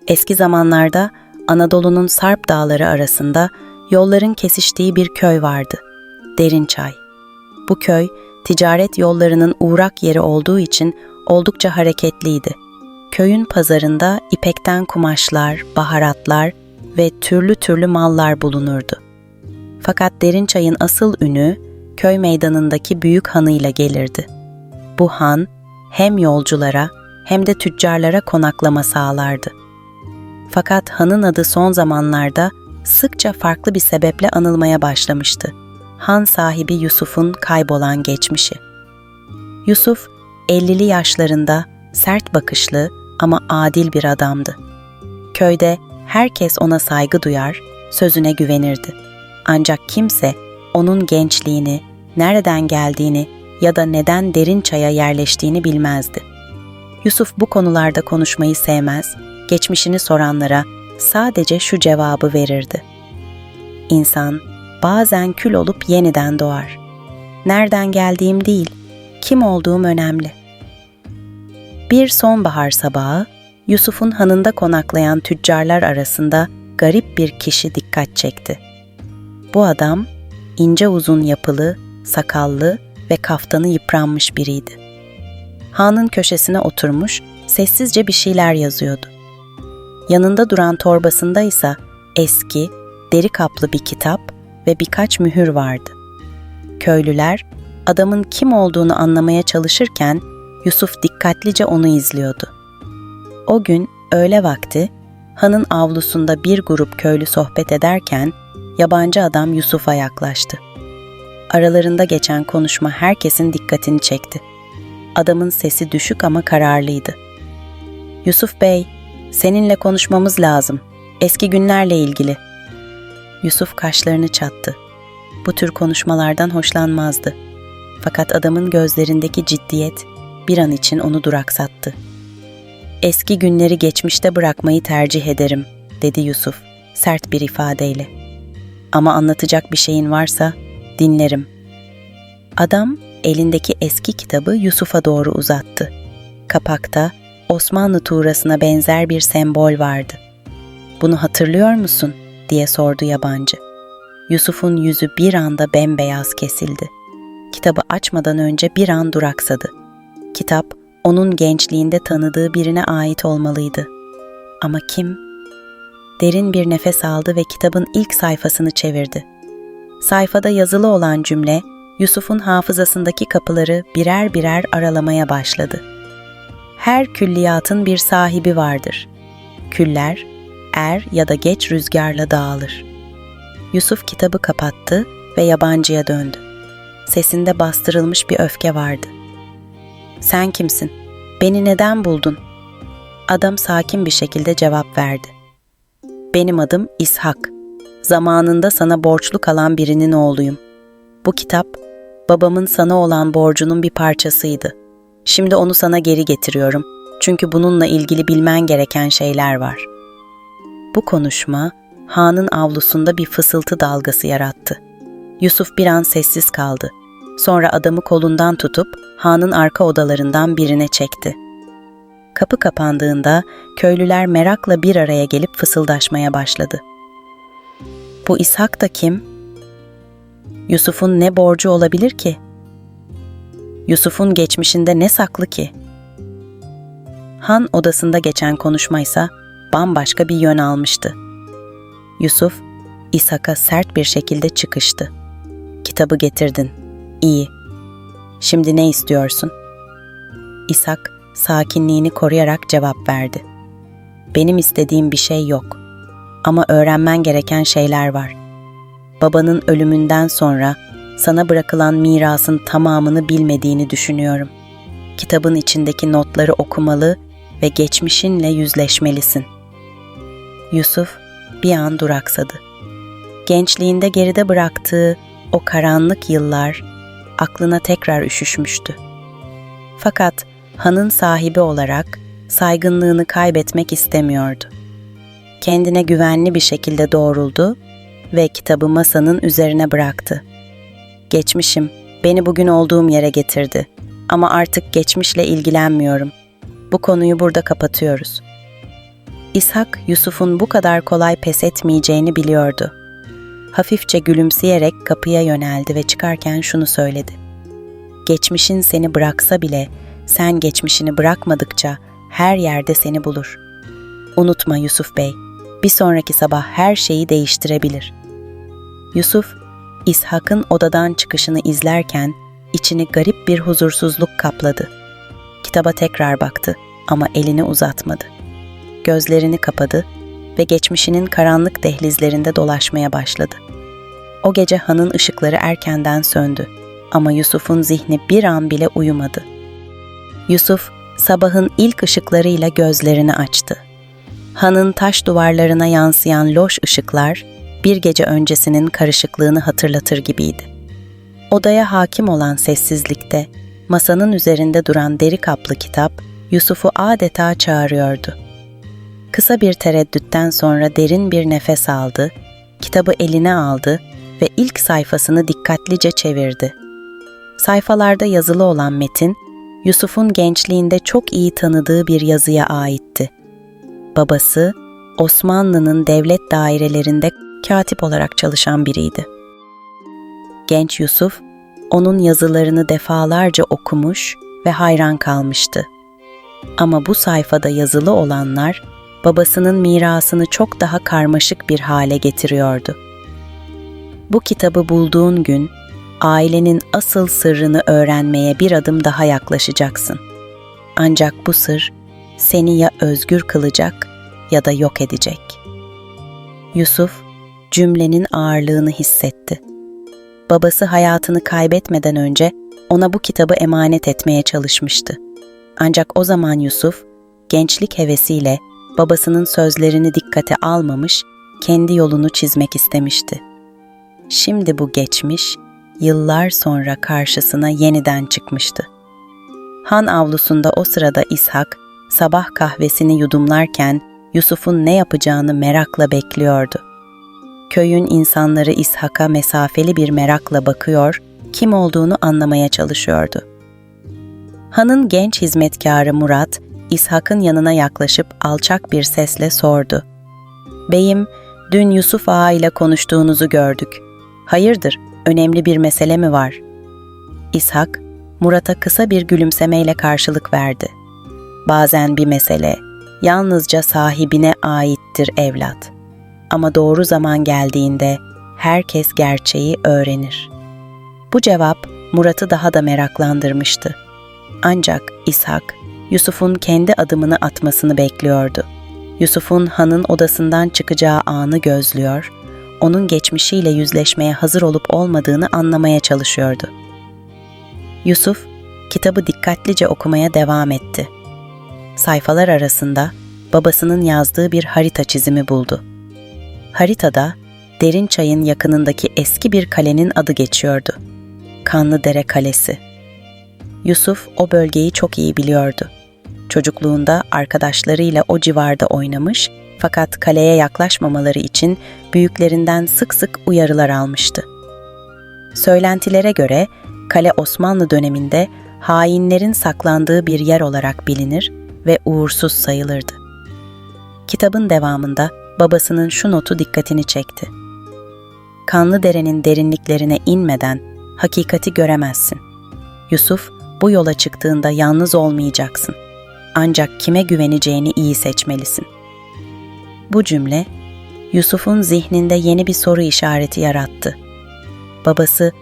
Eski zamanlarda Anadolu'nun Sarp dağları arasında yolların kesiştiği bir köy vardı. Derinçay. Bu köy, ticaret yollarının uğrak yeri olduğu için oldukça hareketliydi. Köyün pazarında ipekten kumaşlar, baharatlar ve türlü türlü mallar bulunurdu. Fakat Derinçay'ın asıl ünü köy meydanındaki büyük hanıyla gelirdi. Bu han hem yolculara hem de tüccarlara konaklama sağlardı. Fakat hanın adı son zamanlarda sıkça farklı bir sebeple anılmaya başlamıştı. Han sahibi Yusuf'un kaybolan geçmişi. Yusuf, 50'li yaşlarında sert bakışlı ama adil bir adamdı. Köyde herkes ona saygı duyar, sözüne güvenirdi. Ancak kimse onun gençliğini, nereden geldiğini ya da neden Derinçay'a yerleştiğini bilmezdi. Yusuf bu konularda konuşmayı sevmez, geçmişini soranlara sadece şu cevabı verirdi. İnsan bazen kül olup yeniden doğar. Nereden geldiğim değil, kim olduğum önemli. Bir sonbahar sabahı, Yusuf'un hanında konaklayan tüccarlar arasında garip bir kişi dikkat çekti. Bu adam, ince uzun yapılı, sakallı ve kaftanı yıpranmış biriydi. Hanın köşesine oturmuş, sessizce bir şeyler yazıyordu. Yanında duran torbasında ise eski, deri kaplı bir kitap ve birkaç mühür vardı. Köylüler, adamın kim olduğunu anlamaya çalışırken Yusuf dikkatlice onu izliyordu. O gün öğle vakti hanın avlusunda bir grup köylü sohbet ederken yabancı adam Yusuf'a yaklaştı. Aralarında geçen konuşma herkesin dikkatini çekti. Adamın sesi düşük ama kararlıydı. "Yusuf Bey, seninle konuşmamız lazım. Eski günlerle ilgili." Yusuf kaşlarını çattı. Bu tür konuşmalardan hoşlanmazdı. Fakat adamın gözlerindeki ciddiyet bir an için onu duraksattı. "Eski günleri geçmişte bırakmayı tercih ederim," dedi Yusuf sert bir ifadeyle. "Ama anlatacak bir şeyin varsa dinlerim." Adam elindeki eski kitabı Yusuf'a doğru uzattı. Kapakta Osmanlı tuğrasına benzer bir sembol vardı. "Bunu hatırlıyor musun?" diye sordu yabancı. Yusuf'un yüzü bir anda bembeyaz kesildi. Kitabı açmadan önce bir an duraksadı. Kitap, onun gençliğinde tanıdığı birine ait olmalıydı. Ama kim? Derin bir nefes aldı ve kitabın ilk sayfasını çevirdi. Sayfada yazılı olan cümle, Yusuf'un hafızasındaki kapıları birer birer aralamaya başladı. Her külliyatın bir sahibi vardır. Küller, er ya da geç rüzgarla dağılır. Yusuf kitabı kapattı ve yabancıya döndü. Sesinde bastırılmış bir öfke vardı. "Sen kimsin? Beni neden buldun?" Adam sakin bir şekilde cevap verdi. "Benim adım İshak. Zamanında sana borçlu kalan birinin oğluyum. Bu kitap, babamın sana olan borcunun bir parçasıydı. Şimdi onu sana geri getiriyorum. Çünkü bununla ilgili bilmen gereken şeyler var." Bu konuşma, hanın avlusunda bir fısıltı dalgası yarattı. Yusuf bir an sessiz kaldı. Sonra adamı kolundan tutup hanın arka odalarından birine çekti. Kapı kapandığında köylüler merakla bir araya gelip fısıldaşmaya başladı. "Bu İshak da kim? Yusuf'un ne borcu olabilir ki? Yusuf'un geçmişinde ne saklı ki?" Han odasında geçen konuşmaysa bambaşka bir yön almıştı. Yusuf, İshak'a sert bir şekilde çıkıştı. "Kitabı getirdin. İyi. Şimdi ne istiyorsun?" İshak sakinliğini koruyarak cevap verdi. "Benim istediğim bir şey yok. Ama öğrenmen gereken şeyler var. Babanın ölümünden sonra sana bırakılan mirasın tamamını bilmediğini düşünüyorum. Kitabın içindeki notları okumalı ve geçmişinle yüzleşmelisin." Yusuf bir an duraksadı. Gençliğinde geride bıraktığı o karanlık yıllar aklına tekrar üşüşmüştü. Fakat hanın sahibi olarak saygınlığını kaybetmek istemiyordu. Kendine güvenli bir şekilde doğruldu ve kitabı masanın üzerine bıraktı. "Geçmişim beni bugün olduğum yere getirdi ama artık geçmişle ilgilenmiyorum. Bu konuyu burada kapatıyoruz." İshak, Yusuf'un bu kadar kolay pes etmeyeceğini biliyordu. Hafifçe gülümseyerek kapıya yöneldi ve çıkarken şunu söyledi. Geçmişin seni bıraksa bile, sen geçmişini bırakmadıkça her yerde seni bulur. Unutma Yusuf Bey, bir sonraki sabah her şeyi değiştirebilir. Yusuf, İshak'ın odadan çıkışını izlerken içini garip bir huzursuzluk kapladı. Kitaba tekrar baktı ama elini uzatmadı. Gözlerini kapadı ve geçmişinin karanlık dehlizlerinde dolaşmaya başladı. O gece hanın ışıkları erkenden söndü ama Yusuf'un zihni bir an bile uyumadı. Yusuf, sabahın ilk ışıklarıyla gözlerini açtı. Hanın taş duvarlarına yansıyan loş ışıklar, bir gece öncesinin karışıklığını hatırlatır gibiydi. Odaya hakim olan sessizlikte, masanın üzerinde duran deri kaplı kitap, Yusuf'u adeta çağırıyordu. Kısa bir tereddütten sonra derin bir nefes aldı, kitabı eline aldı ve ilk sayfasını dikkatlice çevirdi. Sayfalarda yazılı olan metin, Yusuf'un gençliğinde çok iyi tanıdığı bir yazıya aitti. Babası, Osmanlı'nın devlet dairelerinde katip olarak çalışan biriydi. Genç Yusuf, onun yazılarını defalarca okumuş ve hayran kalmıştı. Ama bu sayfada yazılı olanlar, babasının mirasını çok daha karmaşık bir hale getiriyordu. Bu kitabı bulduğun gün, ailenin asıl sırrını öğrenmeye bir adım daha yaklaşacaksın. Ancak bu sır, seni ya özgür kılacak ya da yok edecek. Yusuf, cümlenin ağırlığını hissetti. Babası hayatını kaybetmeden önce ona bu kitabı emanet etmeye çalışmıştı. Ancak o zaman Yusuf, gençlik hevesiyle babasının sözlerini dikkate almamış, kendi yolunu çizmek istemişti. Şimdi bu geçmiş, yıllar sonra karşısına yeniden çıkmıştı. Han avlusunda o sırada İshak, sabah kahvesini yudumlarken Yusuf'un ne yapacağını merakla bekliyordu. Köyün insanları İshak'a mesafeli bir merakla bakıyor, kim olduğunu anlamaya çalışıyordu. Han'ın genç hizmetkarı Murat, İshak'ın yanına yaklaşıp alçak bir sesle sordu. "Beyim, dün Yusuf Ağa ile konuştuğunuzu gördük. Hayırdır, önemli bir mesele mi var?" İshak, Murat'a kısa bir gülümsemeyle karşılık verdi. "Bazen bir mesele, yalnızca sahibine aittir evlat. Ama doğru zaman geldiğinde herkes gerçeği öğrenir." Bu cevap Murat'ı daha da meraklandırmıştı. Ancak İshak, Yusuf'un kendi adımını atmasını bekliyordu. Yusuf'un Han'ın odasından çıkacağı anı gözlüyor, onun geçmişiyle yüzleşmeye hazır olup olmadığını anlamaya çalışıyordu. Yusuf, kitabı dikkatlice okumaya devam etti. Sayfalar arasında babasının yazdığı bir harita çizimi buldu. Haritada, Derinçay'ın yakınındaki eski bir kalenin adı geçiyordu. Kanlıdere Kalesi. Yusuf o bölgeyi çok iyi biliyordu. Çocukluğunda arkadaşlarıyla o civarda oynamış fakat kaleye yaklaşmamaları için büyüklerinden sık sık uyarılar almıştı. Söylentilere göre kale Osmanlı döneminde hainlerin saklandığı bir yer olarak bilinir ve uğursuz sayılırdı. Kitabın devamında babasının şu notu dikkatini çekti. "Kanlıdere'nin derinliklerine inmeden hakikati göremezsin. Yusuf, bu yola çıktığında yalnız olmayacaksın. Ancak kime güveneceğini iyi seçmelisin." Bu cümle, Yusuf'un zihninde yeni bir soru işareti yarattı. Babası,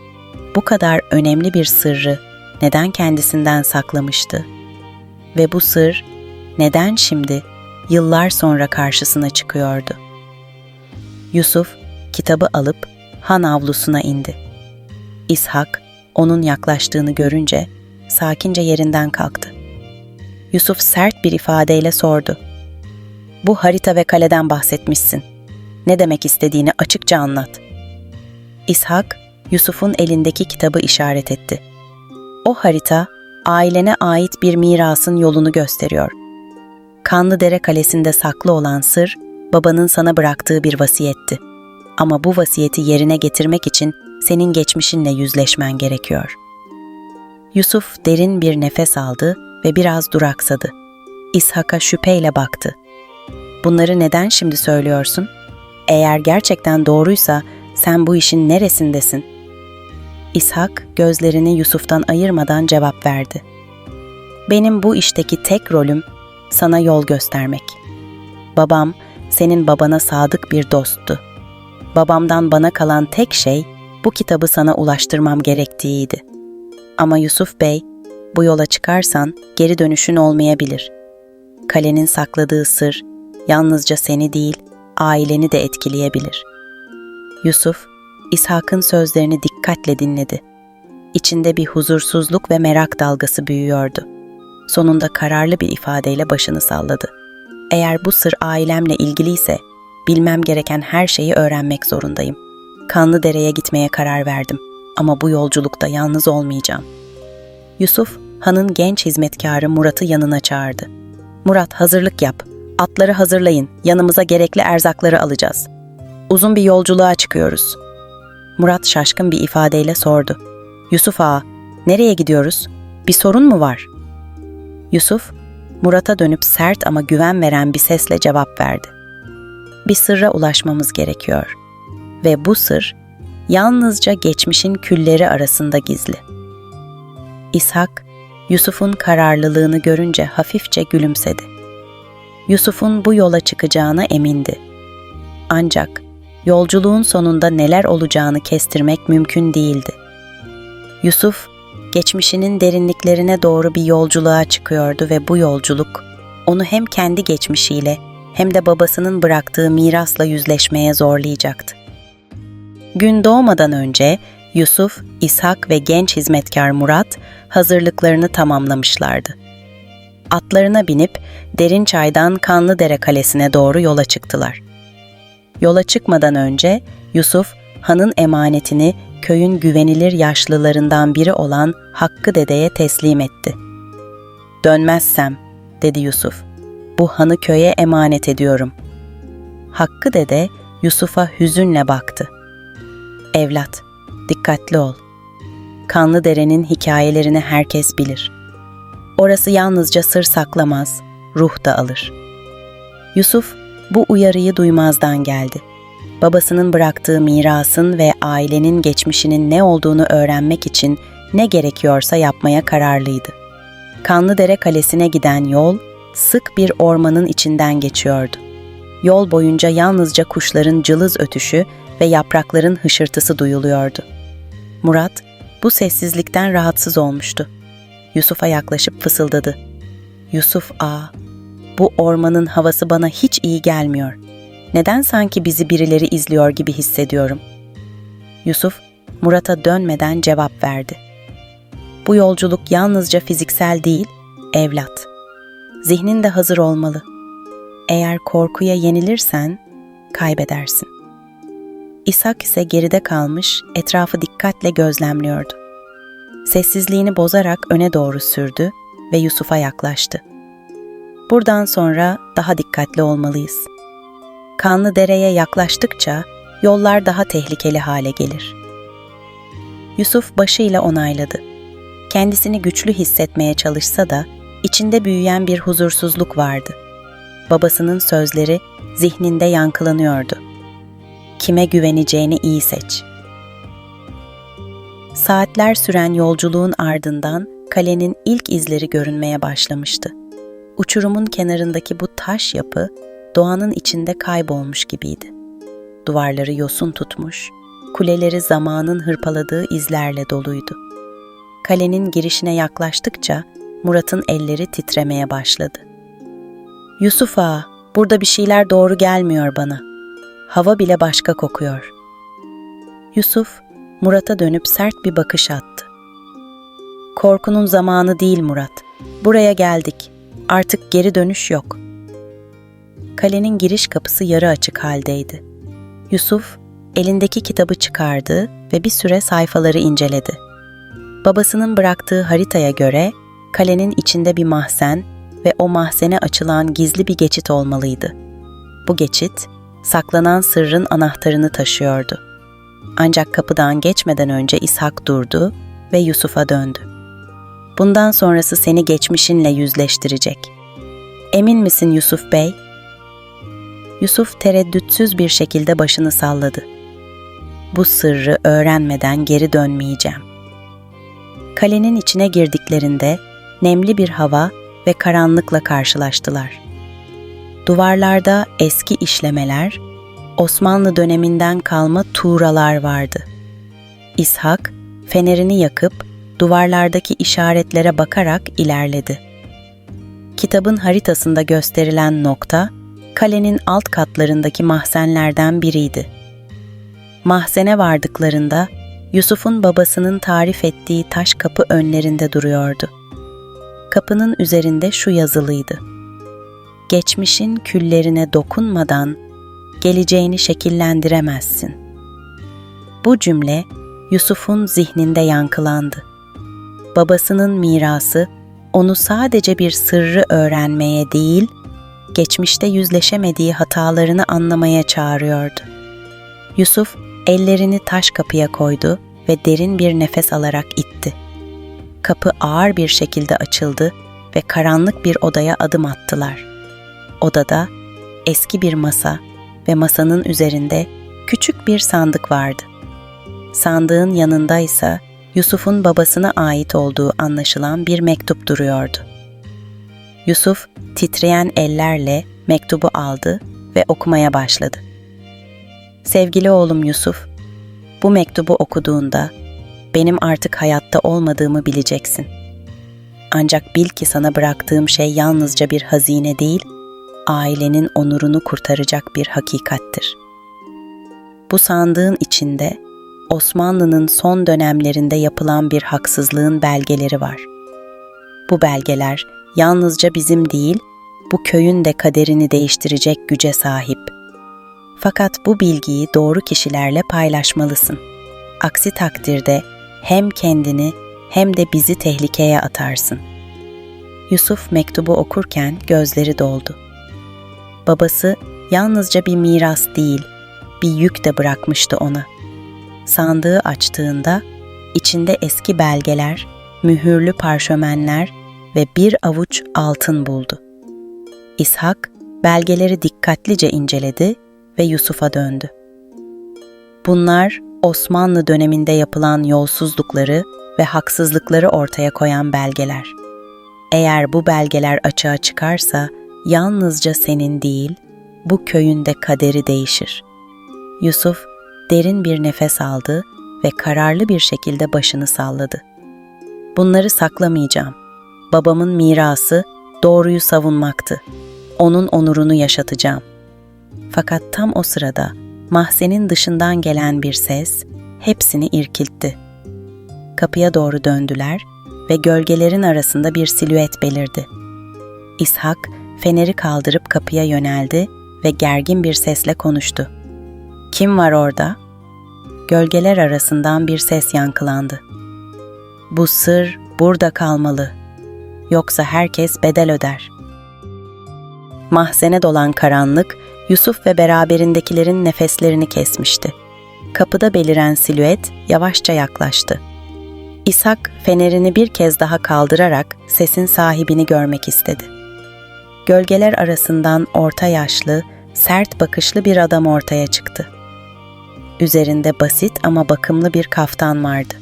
bu kadar önemli bir sırrı neden kendisinden saklamıştı? Ve bu sır, neden şimdi, yıllar sonra karşısına çıkıyordu? Yusuf, kitabı alıp Han avlusuna indi. İshak, onun yaklaştığını görünce sakince yerinden kalktı. Yusuf sert bir ifadeyle sordu. "Bu harita ve kaleden bahsetmişsin. Ne demek istediğini açıkça anlat." İshak, Yusuf'un elindeki kitabı işaret etti. "O harita, ailene ait bir mirasın yolunu gösteriyor. Kanlıdere Kalesi'nde saklı olan sır, babanın sana bıraktığı bir vasiyetti. Ama bu vasiyeti yerine getirmek için senin geçmişinle yüzleşmen gerekiyor." Yusuf derin bir nefes aldı ve biraz duraksadı. İshak'a şüpheyle baktı. Bunları neden şimdi söylüyorsun? Eğer gerçekten doğruysa sen bu işin neresindesin? İshak gözlerini Yusuf'tan ayırmadan cevap verdi. Benim bu işteki tek rolüm sana yol göstermek. Babam senin babana sadık bir dosttu. Babamdan bana kalan tek şey bu kitabı sana ulaştırmam gerektiğiydi. Ama Yusuf Bey, bu yola çıkarsan geri dönüşün olmayabilir. Kalenin sakladığı sır yalnızca seni değil, aileni de etkileyebilir. Yusuf, İshak'ın sözlerini dikkatle dinledi. İçinde bir huzursuzluk ve merak dalgası büyüyordu. Sonunda kararlı bir ifadeyle başını salladı. Eğer bu sır ailemle ilgiliyse, bilmem gereken her şeyi öğrenmek zorundayım. Kanlıdere'ye gitmeye karar verdim ama bu yolculukta yalnız olmayacağım. Yusuf, hanın genç hizmetkarı Murat'ı yanına çağırdı. Murat, hazırlık yap. Atları hazırlayın. Yanımıza gerekli erzakları alacağız. Uzun bir yolculuğa çıkıyoruz. Murat şaşkın bir ifadeyle sordu. Yusuf ağa, nereye gidiyoruz? Bir sorun mu var? Yusuf, Murat'a dönüp sert ama güven veren bir sesle cevap verdi. Bir sırra ulaşmamız gerekiyor. Ve bu sır yalnızca geçmişin külleri arasında gizli. İshak, Yusuf'un kararlılığını görünce hafifçe gülümsedi. Yusuf'un bu yola çıkacağına emindi. Ancak yolculuğun sonunda neler olacağını kestirmek mümkün değildi. Yusuf, geçmişinin derinliklerine doğru bir yolculuğa çıkıyordu ve bu yolculuk, onu hem kendi geçmişiyle hem de babasının bıraktığı mirasla yüzleşmeye zorlayacaktı. Gün doğmadan önce Yusuf, İshak ve genç hizmetkar Murat hazırlıklarını tamamlamışlardı. Atlarına binip Derinçay'dan Kanlıdere Kalesi'ne doğru yola çıktılar. Yola çıkmadan önce Yusuf, hanın emanetini köyün güvenilir yaşlılarından biri olan Hakkı Dede'ye teslim etti. "Dönmezsem," dedi Yusuf, "bu hanı köye emanet ediyorum." Hakkı Dede Yusuf'a hüzünle baktı. "Evlat, dikkatli ol. Kanlıdere'nin hikayelerini herkes bilir. Orası yalnızca sır saklamaz, ruh da alır." Yusuf bu uyarıyı duymazdan geldi. Babasının bıraktığı mirasın ve ailenin geçmişinin ne olduğunu öğrenmek için ne gerekiyorsa yapmaya kararlıydı. Kanlıdere Kalesi'ne giden yol sık bir ormanın içinden geçiyordu. Yol boyunca yalnızca kuşların cılız ötüşü ve yaprakların hışırtısı duyuluyordu. Murat bu sessizlikten rahatsız olmuştu. Yusuf'a yaklaşıp fısıldadı. "Yusuf ağa, bu ormanın havası bana hiç iyi gelmiyor. Neden sanki bizi birileri izliyor gibi hissediyorum?" Yusuf, Murat'a dönmeden cevap verdi. "Bu yolculuk yalnızca fiziksel değil, evlat. Zihnin de hazır olmalı. Eğer korkuya yenilirsen, kaybedersin." İshak ise geride kalmış, etrafı dikkatle gözlemliyordu. Sessizliğini bozarak öne doğru sürdü ve Yusuf'a yaklaştı. "Buradan sonra daha dikkatli olmalıyız. Kanlıdere'ye yaklaştıkça yollar daha tehlikeli hale gelir." Yusuf başıyla onayladı. Kendisini güçlü hissetmeye çalışsa da içinde büyüyen bir huzursuzluk vardı. Babasının sözleri zihninde yankılanıyordu. "Kime güveneceğini iyi seç." Saatler süren yolculuğun ardından kalenin ilk izleri görünmeye başlamıştı. Uçurumun kenarındaki bu taş yapı doğanın içinde kaybolmuş gibiydi. Duvarları yosun tutmuş, kuleleri zamanın hırpaladığı izlerle doluydu. Kalenin girişine yaklaştıkça Murat'ın elleri titremeye başladı. "Yusuf ağa, burada bir şeyler doğru gelmiyor bana. Hava bile başka kokuyor." Yusuf, Murat'a dönüp sert bir bakış attı. "Korkunun zamanı değil Murat. Buraya geldik. Artık geri dönüş yok." Kalenin giriş kapısı yarı açık haldeydi. Yusuf, elindeki kitabı çıkardı ve bir süre sayfaları inceledi. Babasının bıraktığı haritaya göre kalenin içinde bir mahzen ve o mahzene açılan gizli bir geçit olmalıydı. Bu geçit, saklanan sırrın anahtarını taşıyordu. Ancak kapıdan geçmeden önce İshak durdu ve Yusuf'a döndü. "Bundan sonrası seni geçmişinle yüzleştirecek. Emin misin Yusuf Bey?" Yusuf tereddütsüz bir şekilde başını salladı. Bu sırrı öğrenmeden geri dönmeyeceğim. Kalenin içine girdiklerinde nemli bir hava ve karanlıkla karşılaştılar. Duvarlarda eski işlemeler, Osmanlı döneminden kalma tuğralar vardı. İshak, fenerini yakıp duvarlardaki işaretlere bakarak ilerledi. Kitabın haritasında gösterilen nokta, kalenin alt katlarındaki mahzenlerden biriydi. Mahzene vardıklarında, Yusuf'un babasının tarif ettiği taş kapı önlerinde duruyordu. Kapının üzerinde şu yazılıydı: "Geçmişin küllerine dokunmadan geleceğini şekillendiremezsin." Bu cümle Yusuf'un zihninde yankılandı. Babasının mirası onu sadece bir sırrı öğrenmeye değil, geçmişte yüzleşemediği hatalarını anlamaya çağırıyordu. Yusuf ellerini taş kapıya koydu ve derin bir nefes alarak itti. Kapı ağır bir şekilde açıldı ve karanlık bir odaya adım attılar. Odada eski bir masa ve masanın üzerinde küçük bir sandık vardı. Sandığın yanında ise Yusuf'un babasına ait olduğu anlaşılan bir mektup duruyordu. Yusuf titreyen ellerle mektubu aldı ve okumaya başladı. "Sevgili oğlum Yusuf, bu mektubu okuduğunda benim artık hayatta olmadığımı bileceksin. Ancak bil ki sana bıraktığım şey yalnızca bir hazine değil, ailenin onurunu kurtaracak bir hakikattir. Bu sandığın içinde Osmanlı'nın son dönemlerinde yapılan bir haksızlığın belgeleri var. Bu belgeler yalnızca bizim değil, bu köyün de kaderini değiştirecek güce sahip. Fakat bu bilgiyi doğru kişilerle paylaşmalısın. Aksi takdirde hem kendini hem de bizi tehlikeye atarsın." Yusuf mektubu okurken gözleri doldu. Babası yalnızca bir miras değil, bir yük de bırakmıştı ona. Sandığı açtığında içinde eski belgeler, mühürlü parşömenler ve bir avuç altın buldu. İshak belgeleri dikkatlice inceledi ve Yusuf'a döndü. "Bunlar Osmanlı döneminde yapılan yolsuzlukları ve haksızlıkları ortaya koyan belgeler. Eğer bu belgeler açığa çıkarsa yalnızca senin değil, bu köyün de kaderi değişir." Yusuf derin bir nefes aldı ve kararlı bir şekilde başını salladı. "Bunları saklamayacağım. Babamın mirası doğruyu savunmaktı. Onun onurunu yaşatacağım." Fakat tam o sırada mahzenin dışından gelen bir ses hepsini irkiltti. Kapıya doğru döndüler ve gölgelerin arasında bir silüet belirdi. İshak feneri kaldırıp kapıya yöneldi ve gergin bir sesle konuştu. "Kim var orada?" Gölgeler arasından bir ses yankılandı. "Bu sır burada kalmalı. Yoksa herkes bedel öder." Mahzene dolan karanlık, Yusuf ve beraberindekilerin nefeslerini kesmişti. Kapıda beliren silüet yavaşça yaklaştı. İshak fenerini bir kez daha kaldırarak sesin sahibini görmek istedi. Gölgeler arasından orta yaşlı, sert bakışlı bir adam ortaya çıktı. Üzerinde basit ama bakımlı bir kaftan vardı.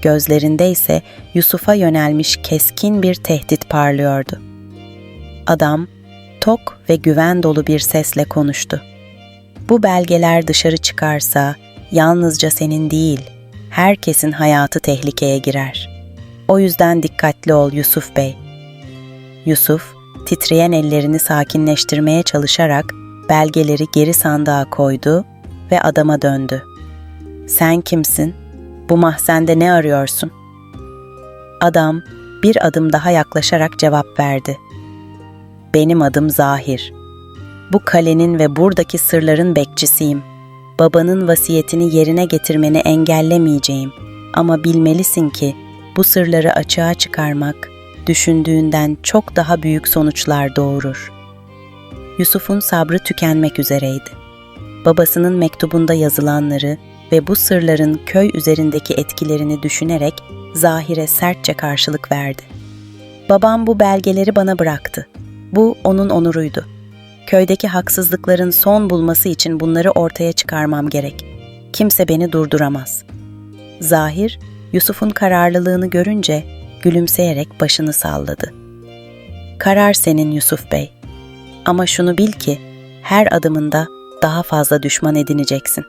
Gözlerinde ise Yusuf'a yönelmiş keskin bir tehdit parlıyordu. Adam, tok ve güven dolu bir sesle konuştu. "Bu belgeler dışarı çıkarsa yalnızca senin değil, herkesin hayatı tehlikeye girer. O yüzden dikkatli ol Yusuf Bey." Yusuf, titreyen ellerini sakinleştirmeye çalışarak belgeleri geri sandığa koydu ve adama döndü. "Sen kimsin? Bu mahzende ne arıyorsun?" Adam bir adım daha yaklaşarak cevap verdi. "Benim adım Zahir. Bu kalenin ve buradaki sırların bekçisiyim. Babanın vasiyetini yerine getirmeni engellemeyeceğim. Ama bilmelisin ki bu sırları açığa çıkarmak düşündüğünden çok daha büyük sonuçlar doğurur." Yusuf'un sabrı tükenmek üzereydi. Babasının mektubunda yazılanları ve bu sırların köy üzerindeki etkilerini düşünerek Zahir'e sertçe karşılık verdi. "Babam bu belgeleri bana bıraktı. Bu onun onuruydu. Köydeki haksızlıkların son bulması için bunları ortaya çıkarmam gerek. Kimse beni durduramaz. Zahir, Yusuf'un kararlılığını görünce gülümseyerek başını salladı. Karar senin Yusuf Bey. Ama şunu bil ki her adımında daha fazla düşman edineceksin.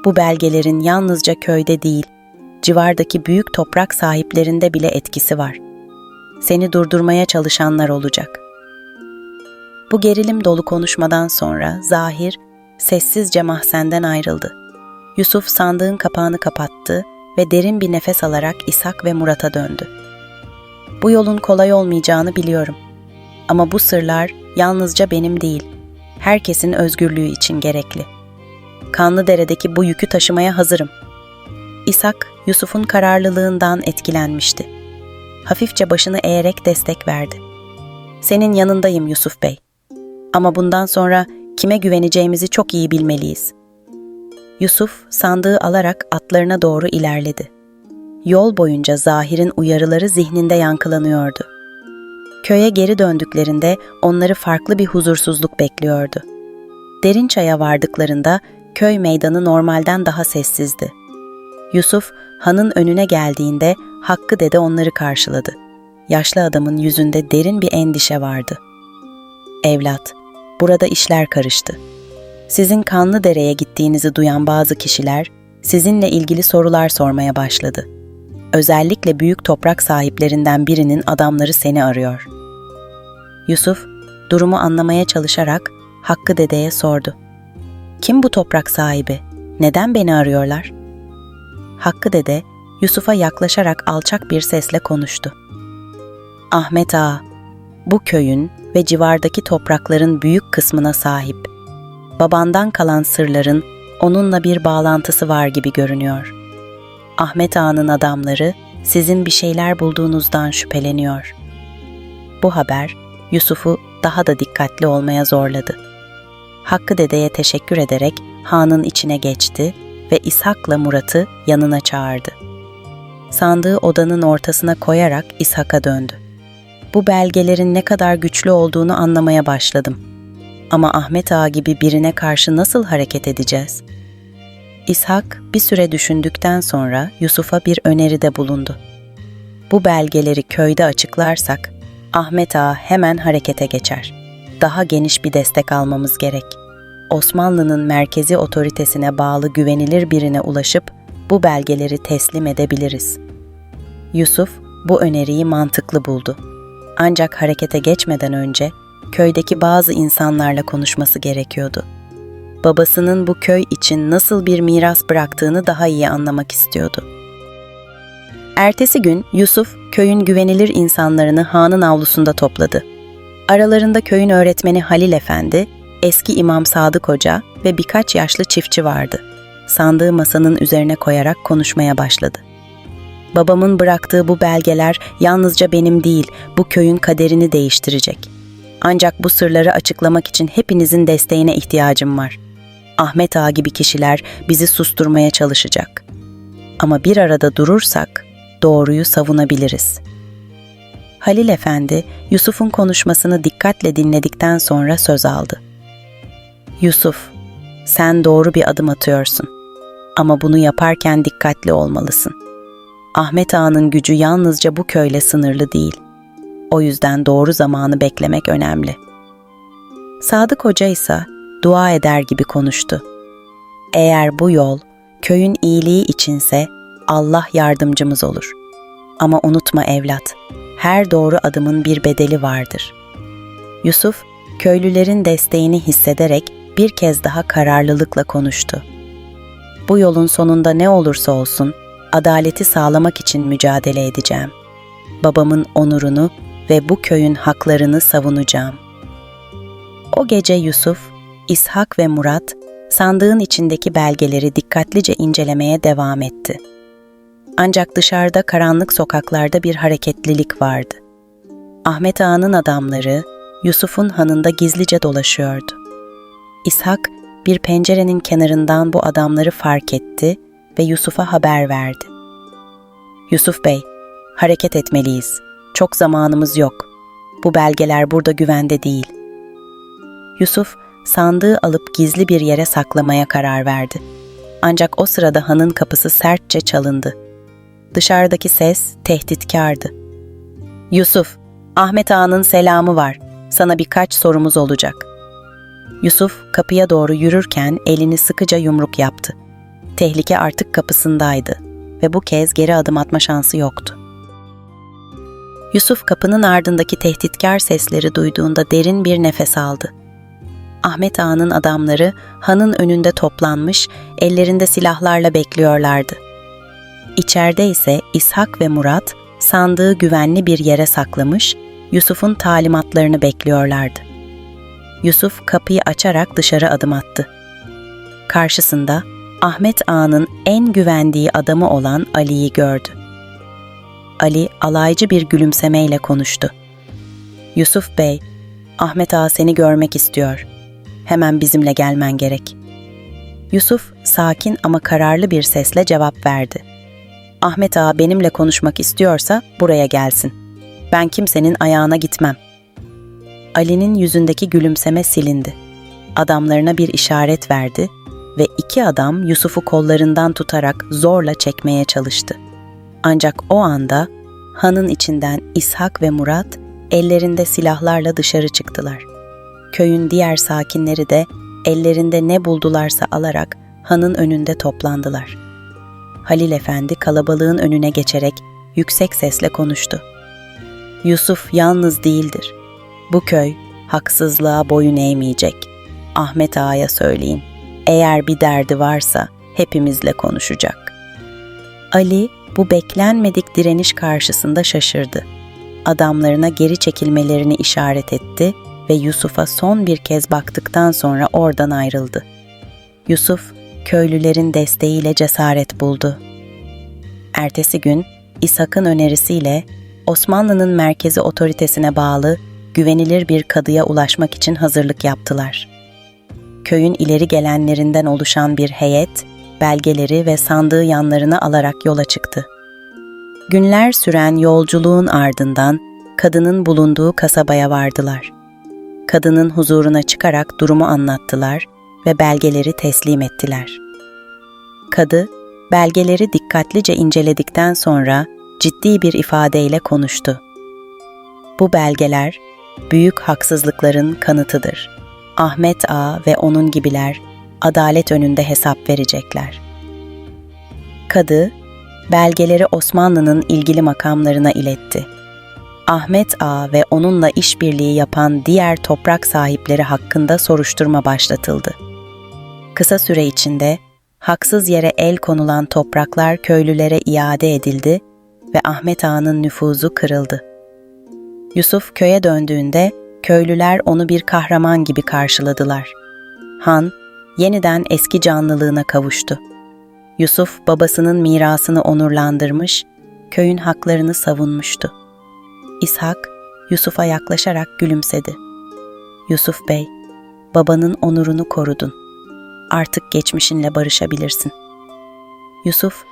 Bu belgelerin yalnızca köyde değil, civardaki büyük toprak sahiplerinde bile etkisi var. Seni durdurmaya çalışanlar olacak. Bu gerilim dolu konuşmadan sonra Zahir sessizce mahzenden ayrıldı. Yusuf sandığın kapağını kapattı ve derin bir nefes alarak İshak ve Murat'a döndü. Bu yolun kolay olmayacağını biliyorum. Ama bu sırlar yalnızca benim değil, herkesin özgürlüğü için gerekli. Kanlıdere'deki bu yükü taşımaya hazırım. İshak, Yusuf'un kararlılığından etkilenmişti. Hafifçe başını eğerek destek verdi. Senin yanındayım Yusuf Bey. Ama bundan sonra kime güveneceğimizi çok iyi bilmeliyiz. Yusuf sandığı alarak atlarına doğru ilerledi. Yol boyunca Zahir'in uyarıları zihninde yankılanıyordu. Köye geri döndüklerinde onları farklı bir huzursuzluk bekliyordu. Derinçay'a vardıklarında köy meydanı normalden daha sessizdi. Yusuf, hanın önüne geldiğinde Hakkı Dede onları karşıladı. Yaşlı adamın yüzünde derin bir endişe vardı. Evlat, burada işler karıştı. Sizin Kanlıdere'ye gittiğinizi duyan bazı kişiler sizinle ilgili sorular sormaya başladı. Özellikle büyük toprak sahiplerinden birinin adamları seni arıyor. Yusuf, durumu anlamaya çalışarak Hakkı Dede'ye sordu. Kim bu toprak sahibi? Neden beni arıyorlar? Hakkı Dede, Yusuf'a yaklaşarak alçak bir sesle konuştu. Ahmet Ağa, bu köyün ve civardaki toprakların büyük kısmına sahip. Babandan kalan sırların onunla bir bağlantısı var gibi görünüyor. Ahmet Ağa'nın adamları sizin bir şeyler bulduğunuzdan şüpheleniyor. Bu haber Yusuf'u daha da dikkatli olmaya zorladı. Hakkı Dede'ye teşekkür ederek hanın içine geçti ve İshak'la Murat'ı yanına çağırdı. Sandığı odanın ortasına koyarak İshak'a döndü. Bu belgelerin ne kadar güçlü olduğunu anlamaya başladım. Ama Ahmet Ağa gibi birine karşı nasıl hareket edeceğiz? İshak bir süre düşündükten sonra Yusuf'a bir öneride bulundu. Bu belgeleri köyde açıklarsak Ahmet Ağa hemen harekete geçer. Daha geniş bir destek almamız gerek. Osmanlı'nın merkezi otoritesine bağlı güvenilir birine ulaşıp bu belgeleri teslim edebiliriz. Yusuf bu öneriyi mantıklı buldu. Ancak harekete geçmeden önce köydeki bazı insanlarla konuşması gerekiyordu. Babasının bu köy için nasıl bir miras bıraktığını daha iyi anlamak istiyordu. Ertesi gün Yusuf köyün güvenilir insanlarını hanın avlusunda topladı. Aralarında köyün öğretmeni Halil Efendi, eski imam Sadık Hoca ve birkaç yaşlı çiftçi vardı. Sandığı masanın üzerine koyarak konuşmaya başladı. Babamın bıraktığı bu belgeler yalnızca benim değil, bu köyün kaderini değiştirecek. Ancak bu sırları açıklamak için hepinizin desteğine ihtiyacım var. Ahmet Ağa gibi kişiler bizi susturmaya çalışacak. Ama bir arada durursak doğruyu savunabiliriz. Halil Efendi, Yusuf'un konuşmasını dikkatle dinledikten sonra söz aldı. Yusuf, sen doğru bir adım atıyorsun. Ama bunu yaparken dikkatli olmalısın. Ahmet Ağa'nın gücü yalnızca bu köyle sınırlı değil. O yüzden doğru zamanı beklemek önemli. Sadık Hoca ise dua eder gibi konuştu. Eğer bu yol köyün iyiliği içinse Allah yardımcımız olur. Ama unutma evlat, her doğru adımın bir bedeli vardır. Yusuf, köylülerin desteğini hissederek bir kez daha kararlılıkla konuştu. Bu yolun sonunda ne olursa olsun, adaleti sağlamak için mücadele edeceğim. Babamın onurunu ve bu köyün haklarını savunacağım. O gece Yusuf, İshak ve Murat, sandığın içindeki belgeleri dikkatlice incelemeye devam etti. Ancak dışarıda karanlık sokaklarda bir hareketlilik vardı. Ahmet Ağa'nın adamları, Yusuf'un hanında gizlice dolaşıyordu. İshak, bir pencerenin kenarından bu adamları fark etti ve Yusuf'a haber verdi. Yusuf Bey, hareket etmeliyiz. Çok zamanımız yok. Bu belgeler burada güvende değil. Yusuf sandığı alıp gizli bir yere saklamaya karar verdi. Ancak o sırada hanın kapısı sertçe çalındı. Dışarıdaki ses tehditkardı. "Yusuf, Ahmet Ağa'nın selamı var. Sana birkaç sorumuz olacak." Yusuf kapıya doğru yürürken elini sıkıca yumruk yaptı. Tehlike artık kapısındaydı ve bu kez geri adım atma şansı yoktu. Yusuf kapının ardındaki tehditkar sesleri duyduğunda derin bir nefes aldı. Ahmet Ağa'nın adamları hanın önünde toplanmış, ellerinde silahlarla bekliyorlardı. İçeride ise İshak ve Murat sandığı güvenli bir yere saklamış, Yusuf'un talimatlarını bekliyorlardı. Yusuf kapıyı açarak dışarı adım attı. Karşısında Ahmet Ağa'nın en güvendiği adamı olan Ali'yi gördü. Ali alaycı bir gülümsemeyle konuştu. "Yusuf Bey, Ahmet Ağa seni görmek istiyor. Hemen bizimle gelmen gerek." Yusuf sakin ama kararlı bir sesle cevap verdi. "Ahmet Ağa benimle konuşmak istiyorsa buraya gelsin. Ben kimsenin ayağına gitmem." Ali'nin yüzündeki gülümseme silindi. Adamlarına bir işaret verdi ve iki adam Yusuf'u kollarından tutarak zorla çekmeye çalıştı. Ancak o anda hanın içinden İshak ve Murat ellerinde silahlarla dışarı çıktılar. Köyün diğer sakinleri de ellerinde ne buldularsa alarak hanın önünde toplandılar. Halil Efendi kalabalığın önüne geçerek yüksek sesle konuştu. "Yusuf yalnız değildir. Bu köy haksızlığa boyun eğmeyecek. Ahmet Ağa'ya söyleyin. Eğer bir derdi varsa hepimizle konuşacak." Ali bu beklenmedik direniş karşısında şaşırdı. Adamlarına geri çekilmelerini işaret etti ve Yusuf'a son bir kez baktıktan sonra oradan ayrıldı. Yusuf, köylülerin desteğiyle cesaret buldu. Ertesi gün İshak'ın önerisiyle Osmanlı'nın merkezi otoritesine bağlı güvenilir bir kadıya ulaşmak için hazırlık yaptılar. Köyün ileri gelenlerinden oluşan bir heyet, belgeleri ve sandığı yanlarına alarak yola çıktı. Günler süren yolculuğun ardından kadının bulunduğu kasabaya vardılar. Kadının huzuruna çıkarak durumu anlattılar ve belgeleri teslim ettiler. Kadı, belgeleri dikkatlice inceledikten sonra ciddi bir ifadeyle konuştu. "Bu belgeler, büyük haksızlıkların kanıtıdır. Ahmet Ağa ve onun gibiler adalet önünde hesap verecekler." Kadı, belgeleri Osmanlı'nın ilgili makamlarına iletti. Ahmet Ağa ve onunla işbirliği yapan diğer toprak sahipleri hakkında soruşturma başlatıldı. Kısa süre içinde haksız yere el konulan topraklar köylülere iade edildi ve Ahmet Ağa'nın nüfuzu kırıldı. Yusuf köye döndüğünde köylüler onu bir kahraman gibi karşıladılar. Han, yeniden eski canlılığına kavuştu. Yusuf babasının mirasını onurlandırmış, köyün haklarını savunmuştu. İshak, Yusuf'a yaklaşarak gülümsedi. "Yusuf Bey, babanın onurunu korudun. Artık geçmişinle barışabilirsin." Yusuf,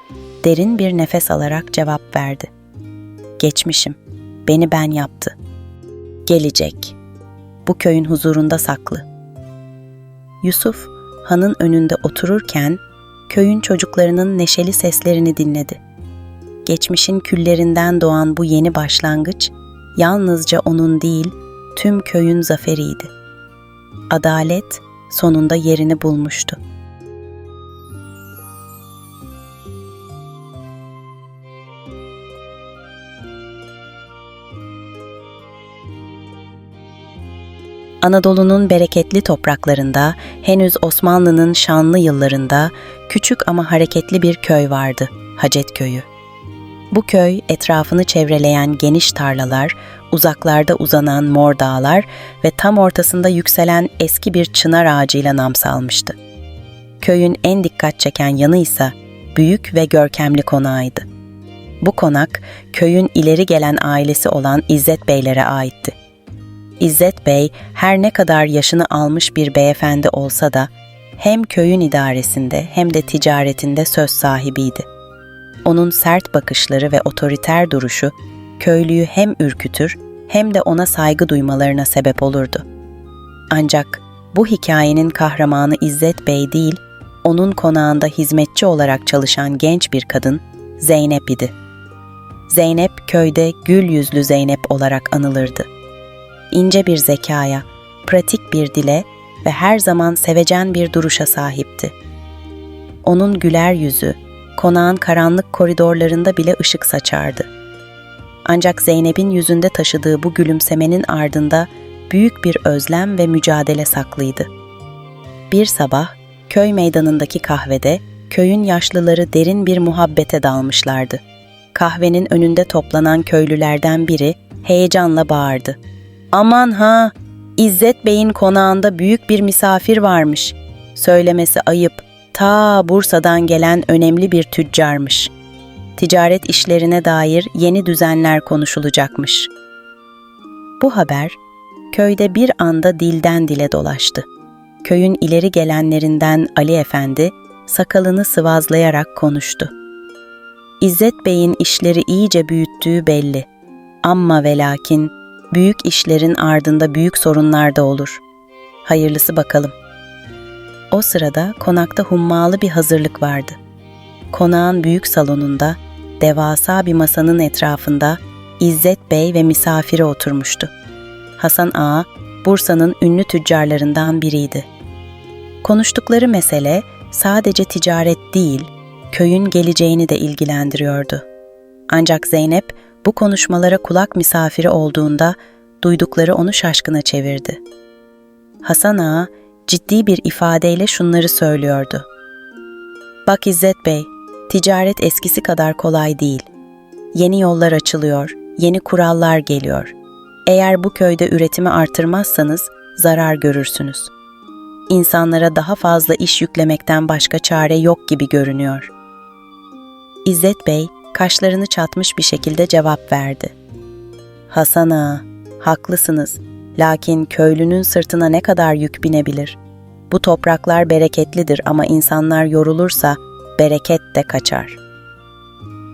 derin bir nefes alarak cevap verdi. "Geçmişim, beni ben yaptı. Gelecek, bu köyün huzurunda saklı." Yusuf, hanın önünde otururken, köyün çocuklarının neşeli seslerini dinledi. Geçmişin küllerinden doğan bu yeni başlangıç, yalnızca onun değil, tüm köyün zaferiydi. Adalet sonunda yerini bulmuştu. Anadolu'nun bereketli topraklarında, henüz Osmanlı'nın şanlı yıllarında küçük ama hareketli bir köy vardı, Hacet Köyü. Bu köy, etrafını çevreleyen geniş tarlalar, uzaklarda uzanan mor dağlar ve tam ortasında yükselen eski bir çınar ağacıyla nam salmıştı. Köyün en dikkat çeken yanı ise büyük ve görkemli konağıydı. Bu konak, köyün ileri gelen ailesi olan İzzet Beylere aitti. İzzet Bey, her ne kadar yaşını almış bir beyefendi olsa da, hem köyün idaresinde hem de ticaretinde söz sahibiydi. Onun sert bakışları ve otoriter duruşu, köylüyü hem ürkütür hem de ona saygı duymalarına sebep olurdu. Ancak Bu hikayenin kahramanı İzzet Bey değil, onun konağında hizmetçi olarak çalışan genç bir kadın Zeynep idi. Zeynep köyde gül yüzlü Zeynep olarak anılırdı. İnce bir zekaya, pratik bir dile ve her zaman sevecen bir duruşa sahipti. Onun güler yüzü, konağın karanlık koridorlarında bile ışık saçardı. Ancak Zeynep'in yüzünde taşıdığı bu gülümsemenin ardında büyük bir özlem ve mücadele saklıydı. Bir sabah, köy meydanındaki kahvede, köyün yaşlıları derin bir muhabbete dalmışlardı. Kahvenin önünde toplanan köylülerden biri heyecanla bağırdı. "Aman ha! İzzet Bey'in konağında büyük bir misafir varmış. Söylemesi ayıp, ta Bursa'dan gelen önemli bir tüccarmış. Ticaret işlerine dair yeni düzenler konuşulacakmış." Bu haber, köyde bir anda dilden dile dolaştı. Köyün ileri gelenlerinden Ali Efendi, sakalını sıvazlayarak konuştu. İzzet Bey'in işleri iyice büyüttüğü belli. Amma ve lakin, büyük işlerin ardında büyük sorunlar da olur. Hayırlısı bakalım. O sırada konakta hummalı bir hazırlık vardı. Konağın büyük salonunda, devasa bir masanın etrafında İzzet Bey ve misafiri oturmuştu. Hasan Ağa, Bursa'nın ünlü tüccarlarından biriydi. Konuştukları mesele sadece ticaret değil, köyün geleceğini de ilgilendiriyordu. Ancak Zeynep bu konuşmalara kulak misafiri olduğunda duydukları onu şaşkına çevirdi. Hasan Ağa ciddi bir ifadeyle şunları söylüyordu. "Bak İzzet Bey, ticaret eskisi kadar kolay değil. Yeni yollar açılıyor, yeni kurallar geliyor. Eğer bu köyde üretimi artırmazsanız zarar görürsünüz. İnsanlara daha fazla iş yüklemekten başka çare yok gibi görünüyor." İzzet Bey kaşlarını çatmış bir şekilde cevap verdi. "Hasan Ağa, haklısınız. Lakin köylünün sırtına ne kadar yük binebilir? Bu topraklar bereketlidir ama insanlar yorulursa bereket de kaçar."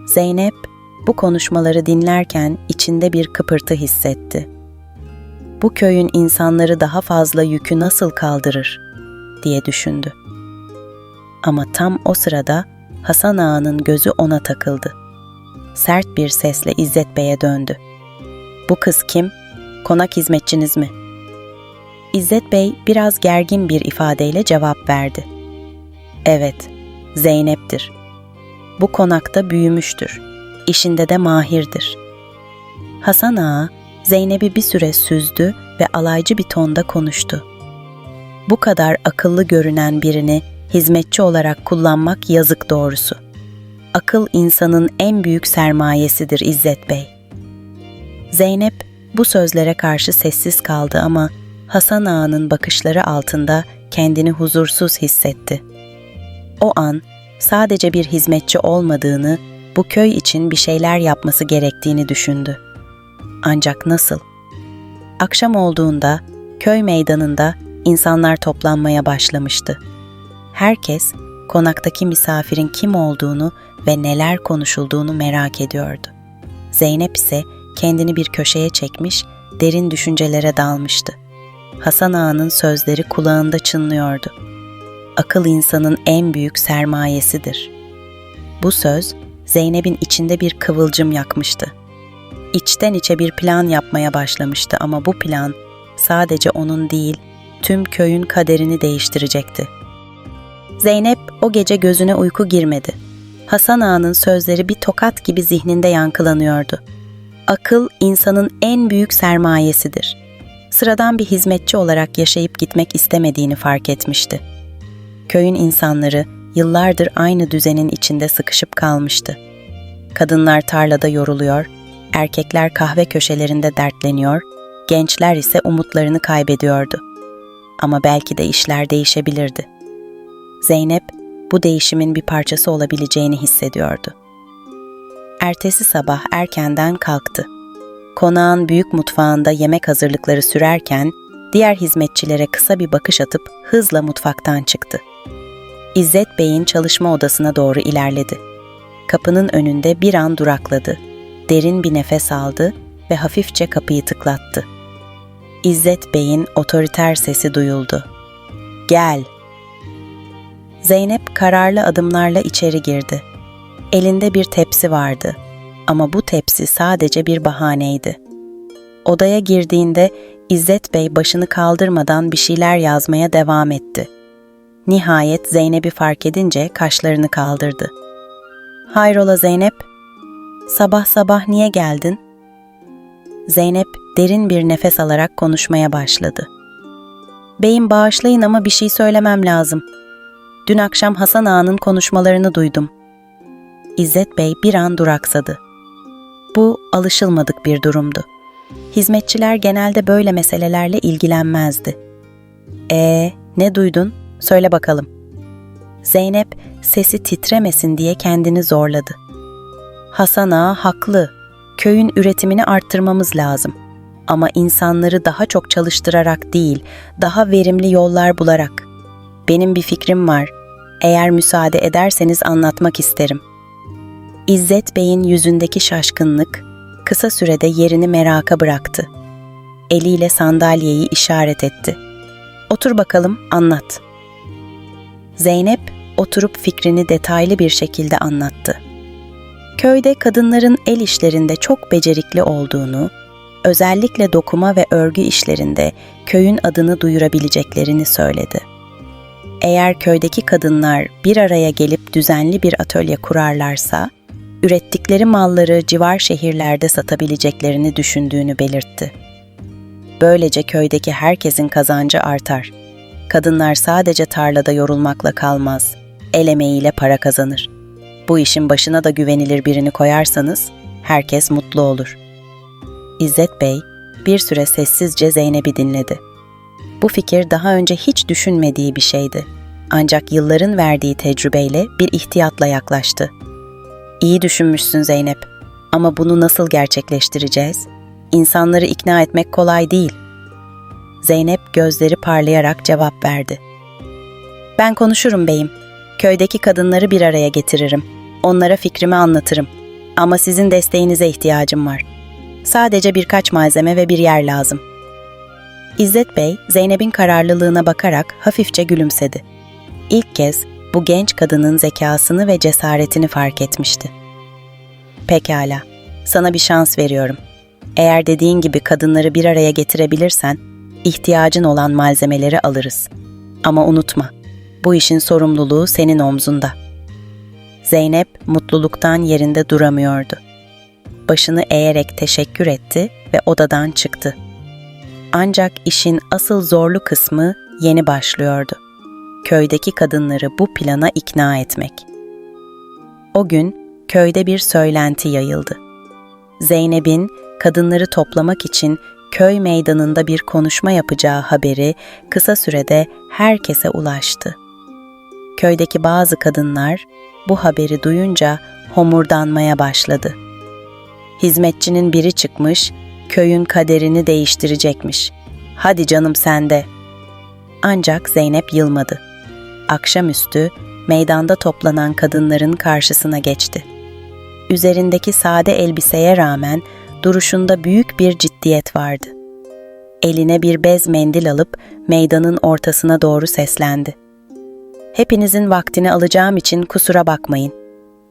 Zeynep bu konuşmaları dinlerken içinde bir kıpırtı hissetti. Bu köyün insanları daha fazla yükü nasıl kaldırır diye düşündü. Ama tam o sırada Hasan Ağa'nın gözü ona takıldı. Sert bir sesle İzzet Bey'e döndü. "Bu kız kim? Konak hizmetçiniz mi?" İzzet Bey biraz gergin bir ifadeyle cevap verdi. "Evet, Zeynep'tir. Bu konakta büyümüştür. İşinde de mahirdir." Hasan Ağa, Zeynep'i bir süre süzdü ve alaycı bir tonda konuştu. "Bu kadar akıllı görünen birini hizmetçi olarak kullanmak yazık doğrusu. Akıl insanın en büyük sermayesidir İzzet Bey." Zeynep bu sözlere karşı sessiz kaldı ama Hasan Ağa'nın bakışları altında kendini huzursuz hissetti. O an sadece bir hizmetçi olmadığını, bu köy için bir şeyler yapması gerektiğini düşündü. Ancak nasıl? Akşam olduğunda köy meydanında insanlar toplanmaya başlamıştı. Herkes konaktaki misafirin kim olduğunu ve neler konuşulduğunu merak ediyordu. Zeynep ise kendini bir köşeye çekmiş, derin düşüncelere dalmıştı. Hasan Ağa'nın sözleri kulağında çınlıyordu. Akıl insanın en büyük sermayesidir. Bu söz Zeynep'in içinde bir kıvılcım yakmıştı. İçten içe bir plan yapmaya başlamıştı ama bu plan sadece onun değil, tüm köyün kaderini değiştirecekti. Zeynep o gece gözüne uyku girmedi. Hasan Ağa'nın sözleri bir tokat gibi zihninde yankılanıyordu. Akıl insanın en büyük sermayesidir. Sıradan bir hizmetçi olarak yaşayıp gitmek istemediğini fark etmişti. Köyün insanları yıllardır aynı düzenin içinde sıkışıp kalmıştı. Kadınlar tarlada yoruluyor, erkekler kahve köşelerinde dertleniyor, gençler ise umutlarını kaybediyordu. Ama belki de işler değişebilirdi. Zeynep bu değişimin bir parçası olabileceğini hissediyordu. Ertesi sabah erkenden kalktı. Konağın büyük mutfağında yemek hazırlıkları sürerken diğer hizmetçilere kısa bir bakış atıp hızla mutfaktan çıktı. İzzet Bey'in çalışma odasına doğru ilerledi. Kapının önünde bir an durakladı. Derin bir nefes aldı ve hafifçe kapıyı tıklattı. İzzet Bey'in otoriter sesi duyuldu. gel." Zeynep kararlı adımlarla içeri girdi. Elinde bir tepsi vardı ama bu tepsi sadece bir bahaneydi. Odaya girdiğinde İzzet Bey başını kaldırmadan bir şeyler yazmaya devam etti. Nihayet Zeynep'i fark edince kaşlarını kaldırdı. "Hayrola Zeynep? Sabah sabah niye geldin?" Zeynep derin bir nefes alarak konuşmaya başladı. "Beyim bağışlayın ama bir şey söylemem lazım. Dün akşam Hasan Ağa'nın konuşmalarını duydum." İzzet Bey bir an duraksadı. Bu alışılmadık bir durumdu. Hizmetçiler genelde böyle meselelerle ilgilenmezdi. Ne duydun? Söyle bakalım." Zeynep sesi titremesin diye kendini zorladı. "Hasan Ağa haklı. Köyün üretimini arttırmamız lazım. Ama insanları daha çok çalıştırarak değil, daha verimli yollar bularak. Benim bir fikrim var. Eğer müsaade ederseniz anlatmak isterim." İzzet Bey'in yüzündeki şaşkınlık kısa sürede yerini meraka bıraktı. Eliyle sandalyeyi işaret etti. "Otur bakalım, anlat." Zeynep oturup fikrini detaylı bir şekilde anlattı. Köyde kadınların el işlerinde çok becerikli olduğunu, özellikle dokuma ve örgü işlerinde köyün adını duyurabileceklerini söyledi. Eğer köydeki kadınlar bir araya gelip düzenli bir atölye kurarlarsa, ürettikleri malları civar şehirlerde satabileceklerini düşündüğünü belirtti. Böylece köydeki herkesin kazancı artar. Kadınlar sadece tarlada yorulmakla kalmaz, el emeğiyle para kazanır. Bu işin başına da güvenilir birini koyarsanız, herkes mutlu olur. İzzet Bey bir süre sessizce Zeynep'i dinledi. Bu fikir daha önce hiç düşünmediği bir şeydi. Ancak yılların verdiği tecrübeyle bir ihtiyatla yaklaştı. "İyi düşünmüşsün Zeynep. Ama bunu nasıl gerçekleştireceğiz? İnsanları ikna etmek kolay değil." Zeynep gözleri parlayarak cevap verdi. "Ben konuşurum beyim. Köydeki kadınları bir araya getiririm. Onlara fikrimi anlatırım. Ama sizin desteğinize ihtiyacım var. Sadece birkaç malzeme ve bir yer lazım." İzzet Bey, Zeynep'in kararlılığına bakarak hafifçe gülümsedi. İlk kez bu genç kadının zekasını ve cesaretini fark etmişti. "Pekala, sana bir şans veriyorum. Eğer dediğin gibi kadınları bir araya getirebilirsen, ihtiyacın olan malzemeleri alırız. Ama unutma, bu işin sorumluluğu senin omzunda." Zeynep mutluluktan yerinde duramıyordu. Başını eğerek teşekkür etti ve odadan çıktı. Ancak işin asıl zorlu kısmı yeni başlıyordu. Köydeki kadınları bu plana ikna etmek. O gün köyde bir söylenti yayıldı. Zeynep'in kadınları toplamak için köy meydanında bir konuşma yapacağı haberi kısa sürede herkese ulaştı. Köydeki bazı kadınlar bu haberi duyunca homurdanmaya başladı. Hizmetçinin biri çıkmış, köyün kaderini değiştirecekmiş. "Hadi canım sen de." Ancak Zeynep yılmadı. Akşamüstü meydanda toplanan kadınların karşısına geçti. Üzerindeki sade elbiseye rağmen duruşunda büyük bir ciddiyet vardı. Eline bir bez mendil alıp meydanın ortasına doğru seslendi. "Hepinizin vaktini alacağım için kusura bakmayın.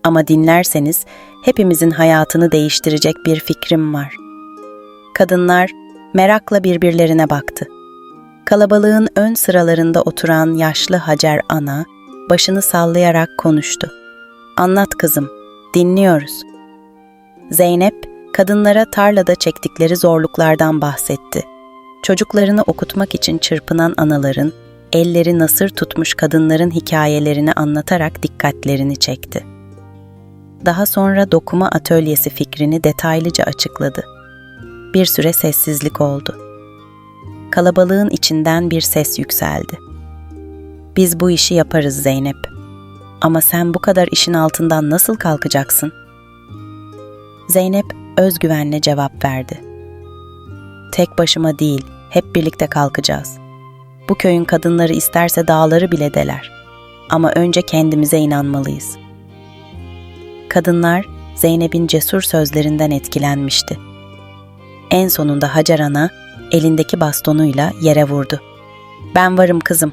Ama dinlerseniz hepimizin hayatını değiştirecek bir fikrim var." Kadınlar merakla birbirlerine baktı. Kalabalığın ön sıralarında oturan yaşlı Hacer ana başını sallayarak konuştu. "Anlat kızım, dinliyoruz." Zeynep, kadınlara tarlada çektikleri zorluklardan bahsetti. Çocuklarını okutmak için çırpınan anaların, elleri nasır tutmuş kadınların hikayelerini anlatarak dikkatlerini çekti. Daha sonra dokuma atölyesi fikrini detaylıca açıkladı. Bir süre sessizlik oldu. Kalabalığın içinden bir ses yükseldi. "Biz bu işi yaparız Zeynep. Ama sen bu kadar işin altından nasıl kalkacaksın?" Zeynep özgüvenle cevap verdi. "Tek başıma değil, hep birlikte kalkacağız. Bu köyün kadınları isterse dağları bile deler. Ama önce kendimize inanmalıyız." Kadınlar Zeynep'in cesur sözlerinden etkilenmişti. En sonunda Hacer ana elindeki bastonuyla yere vurdu. "Ben varım kızım.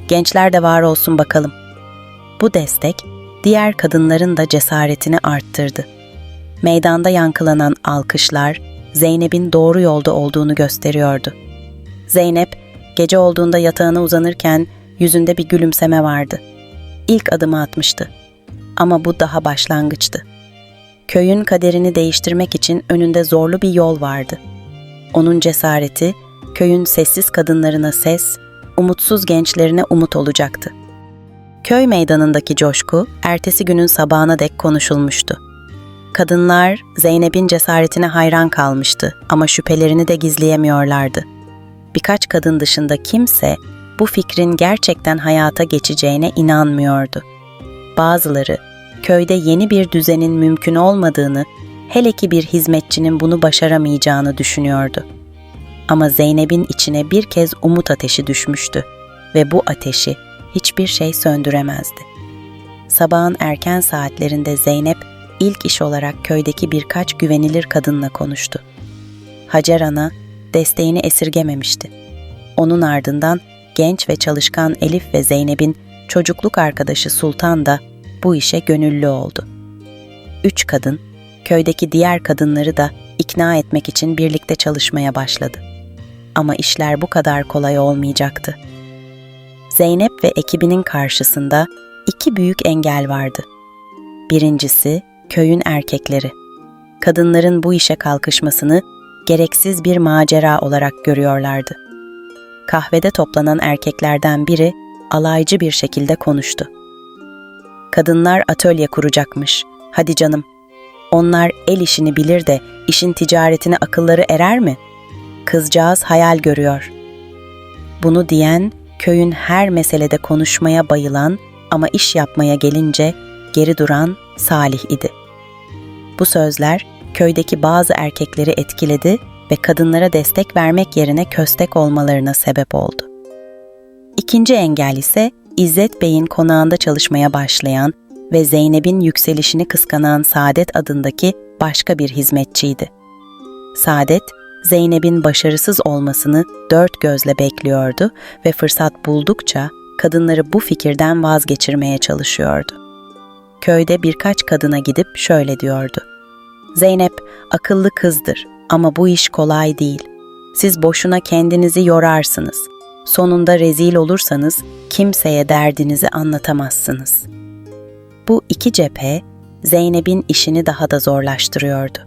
gençler de var olsun bakalım. Bu destek, diğer kadınların da cesaretini arttırdı. Meydanda yankılanan alkışlar, Zeynep'in doğru yolda olduğunu gösteriyordu. Zeynep, gece olduğunda yatağına uzanırken yüzünde bir gülümseme vardı. İlk adımı atmıştı. Ama bu daha başlangıçtı. Köyün kaderini değiştirmek için önünde zorlu bir yol vardı. Onun cesareti, köyün sessiz kadınlarına ses, umutsuz gençlerine umut olacaktı. Köy meydanındaki coşku, ertesi günün sabahına dek konuşulmuştu. Kadınlar, Zeynep'in cesaretine hayran kalmıştı ama şüphelerini de gizleyemiyorlardı. Birkaç kadın dışında kimse, bu fikrin gerçekten hayata geçeceğine inanmıyordu. Bazıları, köyde yeni bir düzenin mümkün olmadığını, hele ki bir hizmetçinin bunu başaramayacağını düşünüyordu. Ama Zeynep'in içine bir kez umut ateşi düşmüştü ve bu ateşi hiçbir şey söndüremezdi. Sabahın erken saatlerinde Zeynep, ilk iş olarak köydeki birkaç güvenilir kadınla konuştu. Hacer Ana, desteğini esirgememişti. Onun ardından genç ve çalışkan Elif ve Zeynep'in çocukluk arkadaşı Sultan da bu işe gönüllü oldu. 3 kadın, köydeki diğer kadınları da ikna etmek için birlikte çalışmaya başladı. Ama işler bu kadar kolay olmayacaktı. Zeynep ve ekibinin karşısında 2 büyük engel vardı. Birincisi, köyün erkekleri. Kadınların bu işe kalkışmasını gereksiz bir macera olarak görüyorlardı. Kahvede toplanan erkeklerden biri alaycı bir şekilde konuştu. Kadınlar atölye kuracakmış. Hadi canım. Onlar el işini bilir de işin ticaretine akılları erer mi? Kızcağız hayal görüyor. Bunu diyen, köyün her meselede konuşmaya bayılan ama iş yapmaya gelince geri duran Salih idi. Bu sözler köydeki bazı erkekleri etkiledi ve kadınlara destek vermek yerine köstek olmalarına sebep oldu. İkinci engel ise İzzet Bey'in konağında çalışmaya başlayan ve Zeynep'in yükselişini kıskanan Saadet adındaki başka bir hizmetçiydi. Saadet, Zeynep'in başarısız olmasını dört gözle bekliyordu ve fırsat buldukça kadınları bu fikirden vazgeçirmeye çalışıyordu. Köyde birkaç kadına gidip şöyle diyordu: "Zeynep akıllı kızdır ama bu iş kolay değil. Siz boşuna kendinizi yorarsınız. Sonunda rezil olursanız kimseye derdinizi anlatamazsınız." Bu iki cephe Zeynep'in işini daha da zorlaştırıyordu.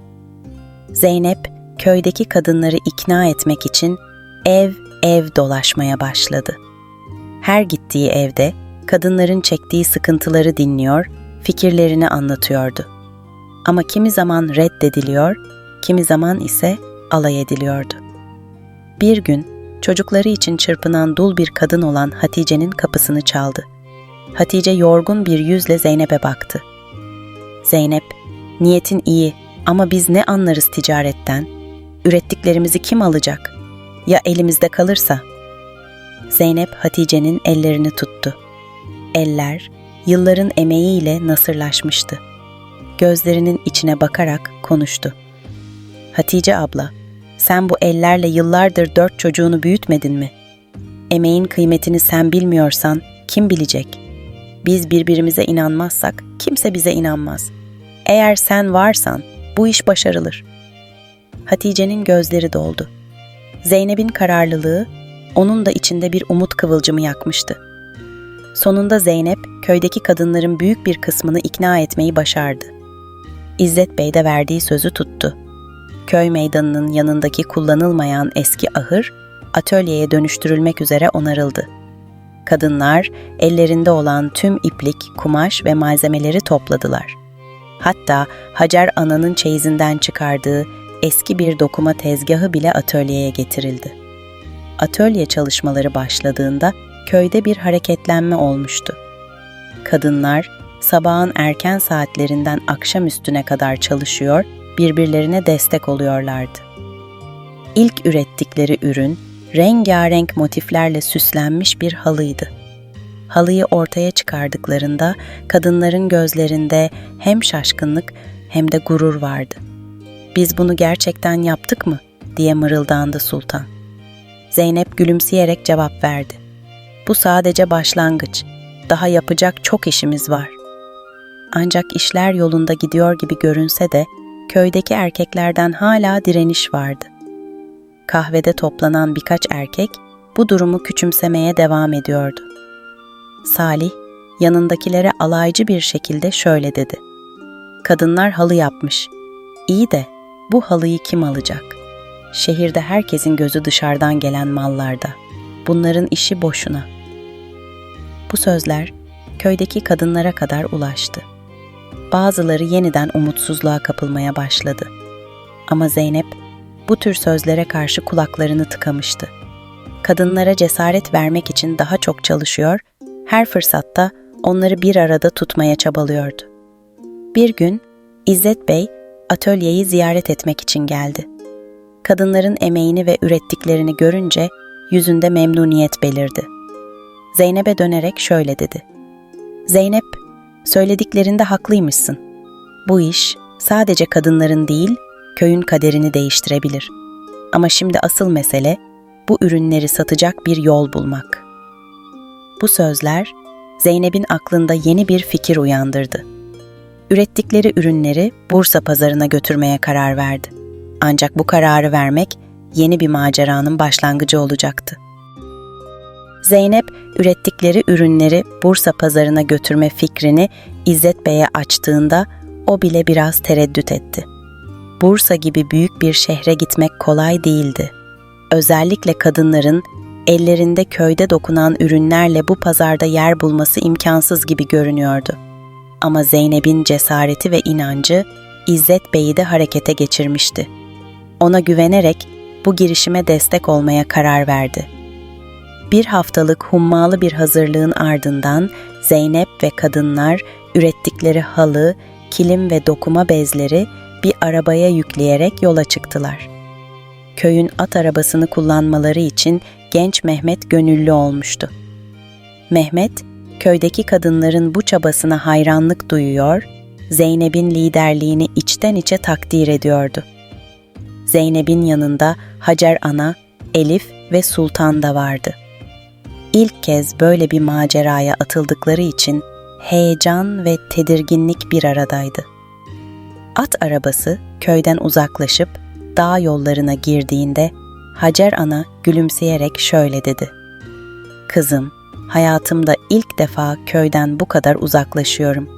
Zeynep, köydeki kadınları ikna etmek için ev ev dolaşmaya başladı. Her gittiği evde kadınların çektiği sıkıntıları dinliyor, fikirlerini anlatıyordu. Ama kimi zaman reddediliyor, kimi zaman ise alay ediliyordu. Bir gün çocukları için çırpınan dul bir kadın olan Hatice'nin kapısını çaldı. Hatice yorgun bir yüzle Zeynep'e baktı. "Zeynep, niyetin iyi ama biz ne anlarız ticaretten? Ürettiklerimizi kim alacak? Ya elimizde kalırsa?" Zeynep Hatice'nin ellerini tuttu. Eller, yılların emeğiyle nasırlaşmıştı. Gözlerinin içine bakarak konuştu. "Hatice abla, sen bu ellerle yıllardır 4 çocuğunu büyütmedin mi? Emeğin kıymetini sen bilmiyorsan kim bilecek? Biz birbirimize inanmazsak kimse bize inanmaz. Eğer sen varsan bu iş başarılır." Hatice'nin gözleri doldu. Zeynep'in kararlılığı onun da içinde bir umut kıvılcımı yakmıştı. Sonunda Zeynep köydeki kadınların büyük bir kısmını ikna etmeyi başardı. İzzet Bey de verdiği sözü tuttu. Köy meydanının yanındaki kullanılmayan eski ahır atölyeye dönüştürülmek üzere onarıldı. Kadınlar ellerinde olan tüm iplik, kumaş ve malzemeleri topladılar. Hatta Hacer Ana'nın çeyizinden çıkardığı eski bir dokuma tezgahı bile atölyeye getirildi. Atölye çalışmaları başladığında köyde bir hareketlenme olmuştu. Kadınlar sabahın erken saatlerinden akşam üstüne kadar çalışıyor, birbirlerine destek oluyorlardı. İlk ürettikleri ürün rengarenk motiflerle süslenmiş bir halıydı. Halıyı ortaya çıkardıklarında kadınların gözlerinde hem şaşkınlık hem de gurur vardı. "Biz bunu gerçekten yaptık mı?" diye mırıldandı Sultan. Zeynep gülümseyerek cevap verdi. Bu sadece başlangıç. Daha yapacak çok işimiz var. Ancak işler yolunda gidiyor gibi görünse de köydeki erkeklerden hala direniş vardı. Kahvede toplanan birkaç erkek bu durumu küçümsemeye devam ediyordu. Salih yanındakilere alaycı bir şekilde şöyle dedi: "Kadınlar halı yapmış. İyi de bu halıyı kim alacak? Şehirde herkesin gözü dışarıdan gelen mallarda. Bunların işi boşuna." Bu sözler köydeki kadınlara kadar ulaştı. Bazıları yeniden umutsuzluğa kapılmaya başladı. Ama Zeynep bu tür sözlere karşı kulaklarını tıkamıştı. Kadınlara cesaret vermek için daha çok çalışıyor, her fırsatta onları bir arada tutmaya çabalıyordu. Bir gün İzzet Bey atölyeyi ziyaret etmek için geldi. Kadınların emeğini ve ürettiklerini görünce yüzünde memnuniyet belirdi. Zeynep'e dönerek şöyle dedi: "Zeynep, söylediklerinde haklıymışsın. Bu iş sadece kadınların değil, köyün kaderini değiştirebilir. Ama şimdi asıl mesele bu ürünleri satacak bir yol bulmak." Bu sözler Zeynep'in aklında yeni bir fikir uyandırdı. Ürettikleri ürünleri Bursa pazarına götürmeye karar verdi. Ancak bu kararı vermek yeni bir maceranın başlangıcı olacaktı. Zeynep, ürettikleri ürünleri Bursa pazarına götürme fikrini İzzet Bey'e açtığında o bile biraz tereddüt etti. Bursa gibi büyük bir şehre gitmek kolay değildi. Özellikle kadınların ellerinde köyde dokunan ürünlerle bu pazarda yer bulması imkansız gibi görünüyordu. Ama Zeynep'in cesareti ve inancı İzzet Bey'i de harekete geçirmişti. Ona güvenerek bu girişime destek olmaya karar verdi. Bir haftalık hummalı bir hazırlığın ardından Zeynep ve kadınlar ürettikleri halı, kilim ve dokuma bezleri bir arabaya yükleyerek yola çıktılar. Köyün at arabasını kullanmaları için genç Mehmet gönüllü olmuştu. Mehmet, köydeki kadınların bu çabasına hayranlık duyuyor, Zeynep'in liderliğini içten içe takdir ediyordu. Zeynep'in yanında Hacer Ana, Elif ve Sultan da vardı. İlk kez böyle bir maceraya atıldıkları için heyecan ve tedirginlik bir aradaydı. At arabası köyden uzaklaşıp dağ yollarına girdiğinde Hacer Ana gülümseyerek şöyle dedi: "Kızım, hayatımda ilk defa köyden bu kadar uzaklaşıyorum.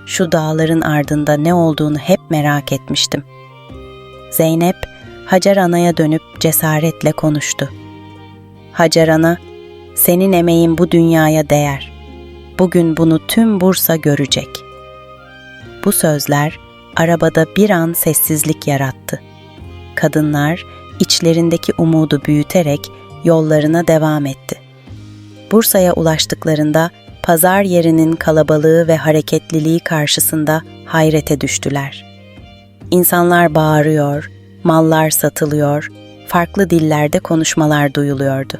Şu dağların ardında ne olduğunu hep merak etmiştim." Zeynep, Hacer Ana'ya dönüp cesaretle konuştu. "Hacer Ana, senin emeğin bu dünyaya değer. Bugün bunu tüm Bursa görecek." Bu sözler arabada bir an sessizlik yarattı. Kadınlar içlerindeki umudu büyüterek yollarına devam etti. Bursa'ya ulaştıklarında pazar yerinin kalabalığı ve hareketliliği karşısında hayrete düştüler. İnsanlar bağırıyor, mallar satılıyor, farklı dillerde konuşmalar duyuluyordu.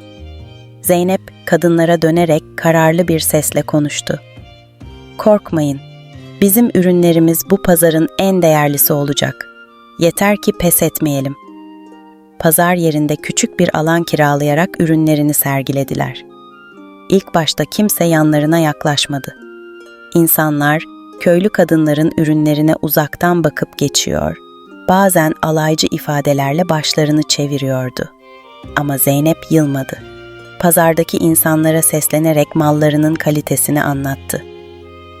Zeynep kadınlara dönerek kararlı bir sesle konuştu. "Korkmayın, bizim ürünlerimiz bu pazarın en değerlisi olacak. Yeter ki pes etmeyelim." Pazar yerinde küçük bir alan kiralayarak ürünlerini sergilediler. İlk başta kimse yanlarına yaklaşmadı. İnsanlar köylü kadınların ürünlerine uzaktan bakıp geçiyor, bazen alaycı ifadelerle başlarını çeviriyordu. Ama Zeynep yılmadı. Pazardaki insanlara seslenerek mallarının kalitesini anlattı.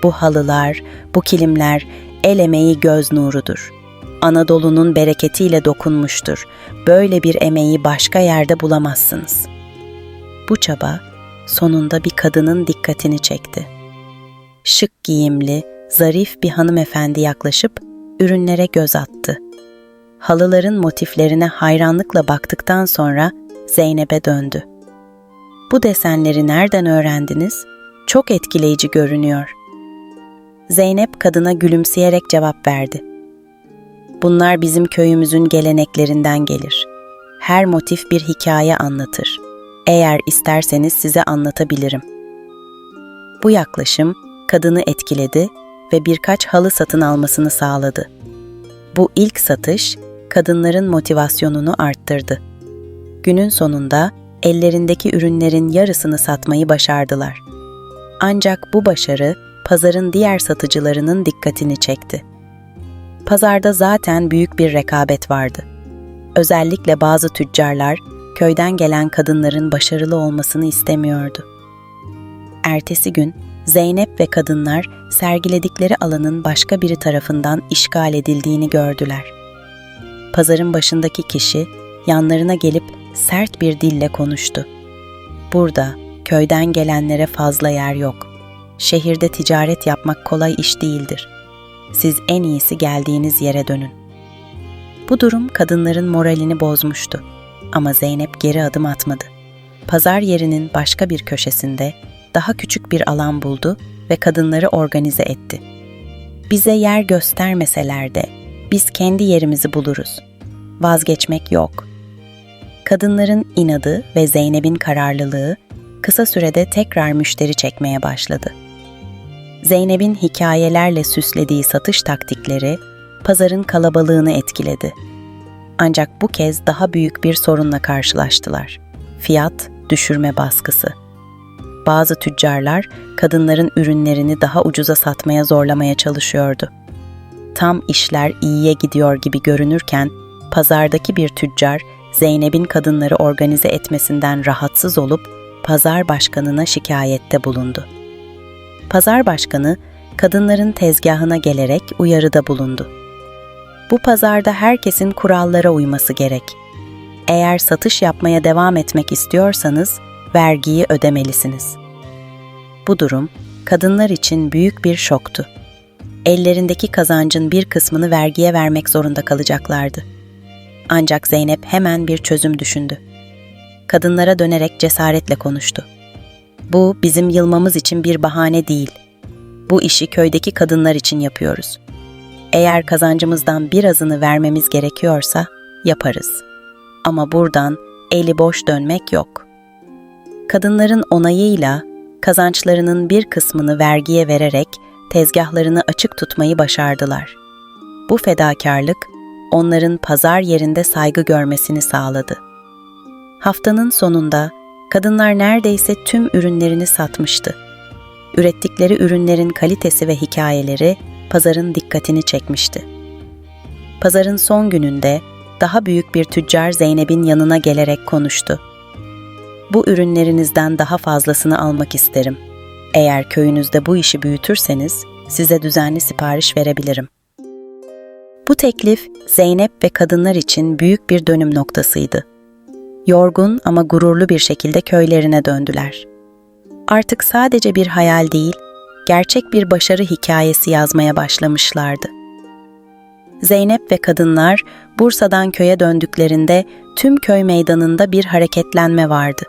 "Bu halılar, bu kilimler el emeği göz nurudur. Anadolu'nun bereketiyle dokunmuştur. Böyle bir emeği başka yerde bulamazsınız." Bu çaba sonunda bir kadının dikkatini çekti. Şık giyimli, zarif bir hanımefendi yaklaşıp ürünlere göz attı. Halıların motiflerine hayranlıkla baktıktan sonra Zeynep'e döndü. "Bu desenleri nereden öğrendiniz? Çok etkileyici görünüyor." Zeynep kadına gülümseyerek cevap verdi. "Bunlar bizim köyümüzün geleneklerinden gelir. Her motif bir hikaye anlatır. Eğer isterseniz size anlatabilirim." Bu yaklaşım kadını etkiledi ve birkaç halı satın almasını sağladı. Bu ilk satış kadınların motivasyonunu arttırdı. Günün sonunda ellerindeki ürünlerin yarısını satmayı başardılar. Ancak bu başarı pazarın diğer satıcılarının dikkatini çekti. Pazarda zaten büyük bir rekabet vardı. Özellikle bazı tüccarlar köyden gelen kadınların başarılı olmasını istemiyordu. Ertesi gün Zeynep ve kadınlar sergiledikleri alanın başka biri tarafından işgal edildiğini gördüler. Pazarın başındaki kişi yanlarına gelip sert bir dille konuştu. "Burada köyden gelenlere fazla yer yok. Şehirde ticaret yapmak kolay iş değildir. Siz en iyisi geldiğiniz yere dönün." Bu durum kadınların moralini bozmuştu. Ama Zeynep geri adım atmadı. Pazar yerinin başka bir köşesinde daha küçük bir alan buldu ve kadınları organize etti. "Bize yer göstermeseler de biz kendi yerimizi buluruz. Vazgeçmek yok." Kadınların inadı ve Zeynep'in kararlılığı kısa sürede tekrar müşteri çekmeye başladı. Zeynep'in hikayelerle süslediği satış taktikleri pazarın kalabalığını etkiledi. Ancak bu kez daha büyük bir sorunla karşılaştılar: fiyat düşürme baskısı. Bazı tüccarlar kadınların ürünlerini daha ucuza satmaya zorlamaya çalışıyordu. Tam işler iyiye gidiyor gibi görünürken pazardaki bir tüccar Zeynep'in kadınları organize etmesinden rahatsız olup pazar başkanına şikayette bulundu. Pazar başkanı kadınların tezgahına gelerek uyarıda bulundu. "Bu pazarda herkesin kurallara uyması gerek. Eğer satış yapmaya devam etmek istiyorsanız vergiyi ödemelisiniz." Bu durum kadınlar için büyük bir şoktu. Ellerindeki kazancın bir kısmını vergiye vermek zorunda kalacaklardı. Ancak Zeynep hemen bir çözüm düşündü. Kadınlara dönerek cesaretle konuştu. "Bu bizim yılmamız için bir bahane değil. Bu işi köydeki kadınlar için yapıyoruz. Eğer kazancımızdan birazını vermemiz gerekiyorsa yaparız. Ama buradan eli boş dönmek yok." Kadınların onayıyla kazançlarının bir kısmını vergiye vererek tezgahlarını açık tutmayı başardılar. Bu fedakarlık onların pazar yerinde saygı görmesini sağladı. Haftanın sonunda kadınlar neredeyse tüm ürünlerini satmıştı. Ürettikleri ürünlerin kalitesi ve hikayeleri pazarın dikkatini çekmişti. Pazarın son gününde daha büyük bir tüccar Zeynep'in yanına gelerek konuştu. "Bu ürünlerinizden daha fazlasını almak isterim. Eğer köyünüzde bu işi büyütürseniz size düzenli sipariş verebilirim." Bu teklif Zeynep ve kadınlar için büyük bir dönüm noktasıydı. Yorgun ama gururlu bir şekilde köylerine döndüler. Artık sadece bir hayal değil, gerçek bir başarı hikayesi yazmaya başlamışlardı. Zeynep ve kadınlar Bursa'dan köye döndüklerinde tüm köy meydanında bir hareketlenme vardı.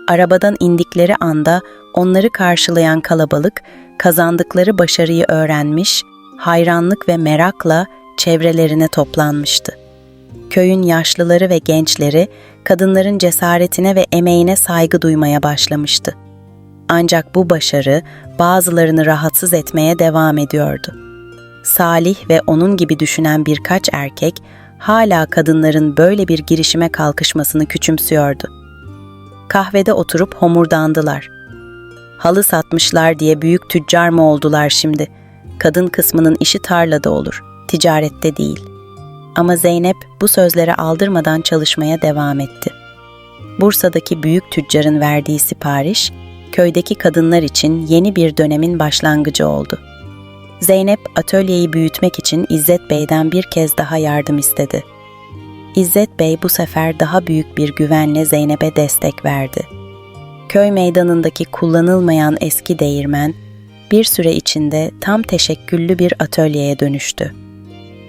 Arabadan indikleri anda onları karşılayan kalabalık kazandıkları başarıyı öğrenmiş, hayranlık ve merakla çevrelerine toplanmıştı. Köyün yaşlıları ve gençleri kadınların cesaretine ve emeğine saygı duymaya başlamıştı. Ancak bu başarı bazılarını rahatsız etmeye devam ediyordu. Salih ve onun gibi düşünen birkaç erkek hala kadınların böyle bir girişime kalkışmasını küçümsüyordu. Kahvede oturup homurdandılar. "Halı satmışlar diye büyük tüccar mı oldular şimdi? Kadın kısmının işi tarlada olur, ticarette değil." Ama Zeynep bu sözlere aldırmadan çalışmaya devam etti. Bursa'daki büyük tüccarın verdiği sipariş, köydeki kadınlar için yeni bir dönemin başlangıcı oldu. Zeynep atölyeyi büyütmek için İzzet Bey'den bir kez daha yardım istedi. İzzet Bey bu sefer daha büyük bir güvenle Zeynep'e destek verdi. Köy meydanındaki kullanılmayan eski değirmen bir süre içinde tam teşekküllü bir atölyeye dönüştü.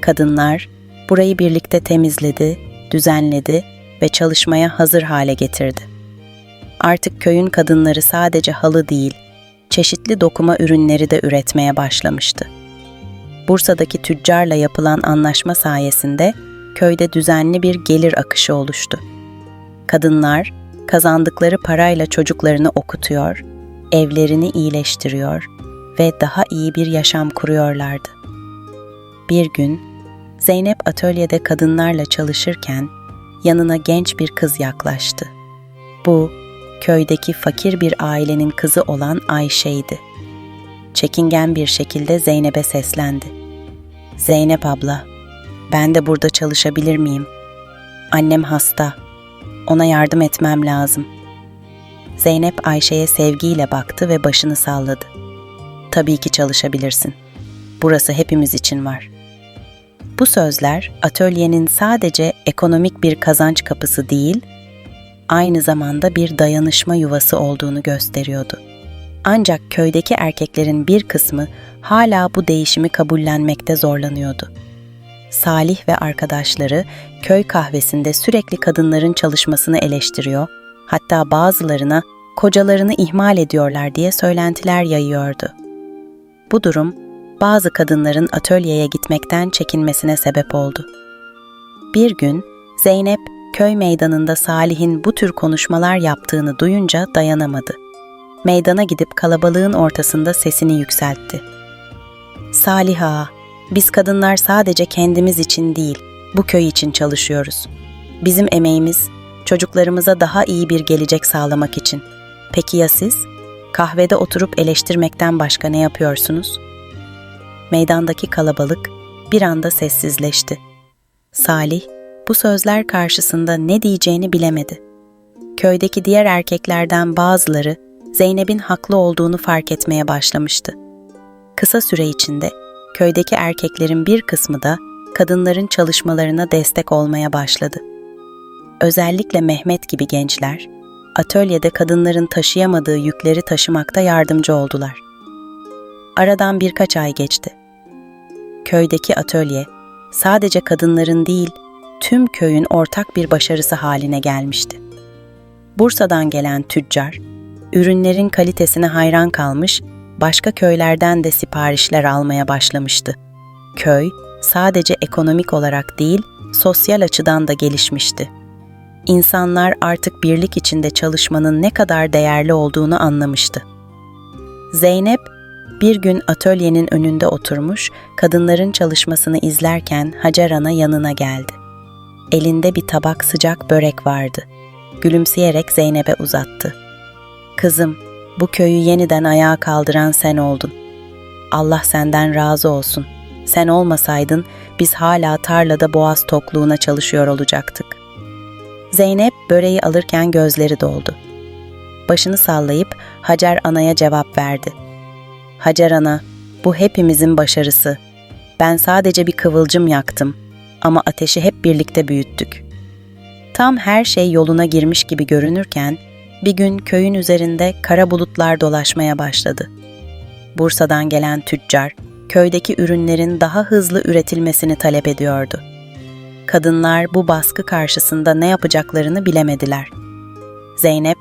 Kadınlar burayı birlikte temizledi, düzenledi ve çalışmaya hazır hale getirdi. Artık köyün kadınları sadece halı değil, çeşitli dokuma ürünleri de üretmeye başlamıştı. Bursa'daki tüccarla yapılan anlaşma sayesinde köyde düzenli bir gelir akışı oluştu. Kadınlar kazandıkları parayla çocuklarını okutuyor, evlerini iyileştiriyor ve daha iyi bir yaşam kuruyorlardı. Bir gün Zeynep atölyede kadınlarla çalışırken yanına genç bir kız yaklaştı. Bu, köydeki fakir bir ailenin kızı olan Ayşe'ydi. Çekingen bir şekilde Zeynep'e seslendi. "Zeynep abla, ben de burada çalışabilir miyim? Annem hasta, ona yardım etmem lazım." Zeynep Ayşe'ye sevgiyle baktı ve başını salladı. "Tabii ki çalışabilirsin. Burası hepimiz için var." Bu sözler atölyenin sadece ekonomik bir kazanç kapısı değil, aynı zamanda bir dayanışma yuvası olduğunu gösteriyordu. Ancak köydeki erkeklerin bir kısmı hala bu değişimi kabullenmekte zorlanıyordu. Salih ve arkadaşları köy kahvesinde sürekli kadınların çalışmasını eleştiriyor, hatta bazılarına kocalarını ihmal ediyorlar diye söylentiler yayıyordu. Bu durum bazı kadınların atölyeye gitmekten çekinmesine sebep oldu. Bir gün Zeynep köy meydanında Salih'in bu tür konuşmalar yaptığını duyunca dayanamadı. Meydana gidip kalabalığın ortasında sesini yükseltti. "Salih ağa, biz kadınlar sadece kendimiz için değil, bu köy için çalışıyoruz. Bizim emeğimiz, çocuklarımıza daha iyi bir gelecek sağlamak için. Peki ya siz? Kahvede oturup eleştirmekten başka ne yapıyorsunuz?" Meydandaki kalabalık bir anda sessizleşti. Salih, bu sözler karşısında ne diyeceğini bilemedi. Köydeki diğer erkeklerden bazıları Zeynep'in haklı olduğunu fark etmeye başlamıştı. Kısa süre içinde köydeki erkeklerin bir kısmı da kadınların çalışmalarına destek olmaya başladı. Özellikle Mehmet gibi gençler, atölyede kadınların taşıyamadığı yükleri taşımakta yardımcı oldular. Aradan birkaç ay geçti. Köydeki atölye, sadece kadınların değil, tüm köyün ortak bir başarısı haline gelmişti. Bursa'dan gelen tüccar, ürünlerin kalitesine hayran kalmış, başka köylerden de siparişler almaya başlamıştı. Köy, sadece ekonomik olarak değil, sosyal açıdan da gelişmişti. İnsanlar artık birlik içinde çalışmanın ne kadar değerli olduğunu anlamıştı. Zeynep, bir gün atölyenin önünde oturmuş, kadınların çalışmasını izlerken Hacer Ana yanına geldi. Elinde bir tabak sıcak börek vardı. Gülümseyerek Zeynep'e uzattı. "Kızım, bu köyü yeniden ayağa kaldıran sen oldun. Allah senden razı olsun. Sen olmasaydın biz hala tarlada boğaz tokluğuna çalışıyor olacaktık." Zeynep böreği alırken gözleri doldu. Başını sallayıp Hacer Ana'ya cevap verdi. "Hacer Ana, bu hepimizin başarısı. Ben sadece bir kıvılcım yaktım ama ateşi hep birlikte büyüttük." Tam her şey yoluna girmiş gibi görünürken bir gün köyün üzerinde kara bulutlar dolaşmaya başladı. Bursa'dan gelen tüccar, köydeki ürünlerin daha hızlı üretilmesini talep ediyordu. Kadınlar bu baskı karşısında ne yapacaklarını bilemediler. Zeynep,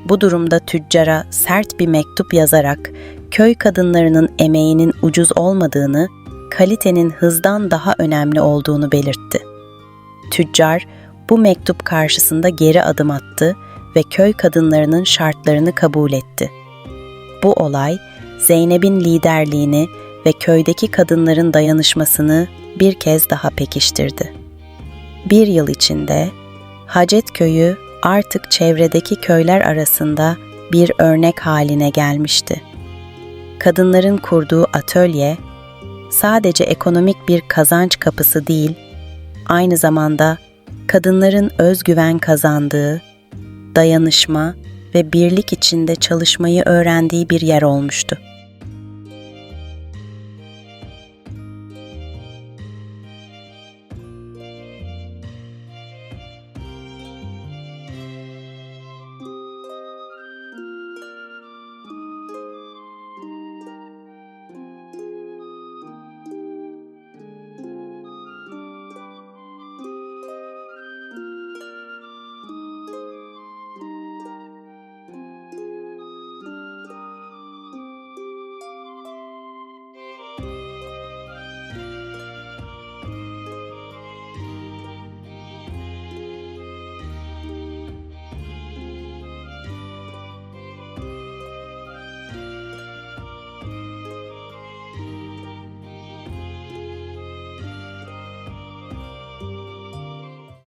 bu durumda tüccara sert bir mektup yazarak köy kadınlarının emeğinin ucuz olmadığını, kalitenin hızdan daha önemli olduğunu belirtti. Tüccar, bu mektup karşısında geri adım attı ve köy kadınlarının şartlarını kabul etti. Bu olay, Zeynep'in liderliğini ve köydeki kadınların dayanışmasını bir kez daha pekiştirdi. Bir yıl içinde Hacet Köyü artık çevredeki köyler arasında bir örnek haline gelmişti. Kadınların kurduğu atölye, sadece ekonomik bir kazanç kapısı değil, aynı zamanda kadınların özgüven kazandığı, dayanışma ve birlik içinde çalışmayı öğrendiği bir yer olmuştu.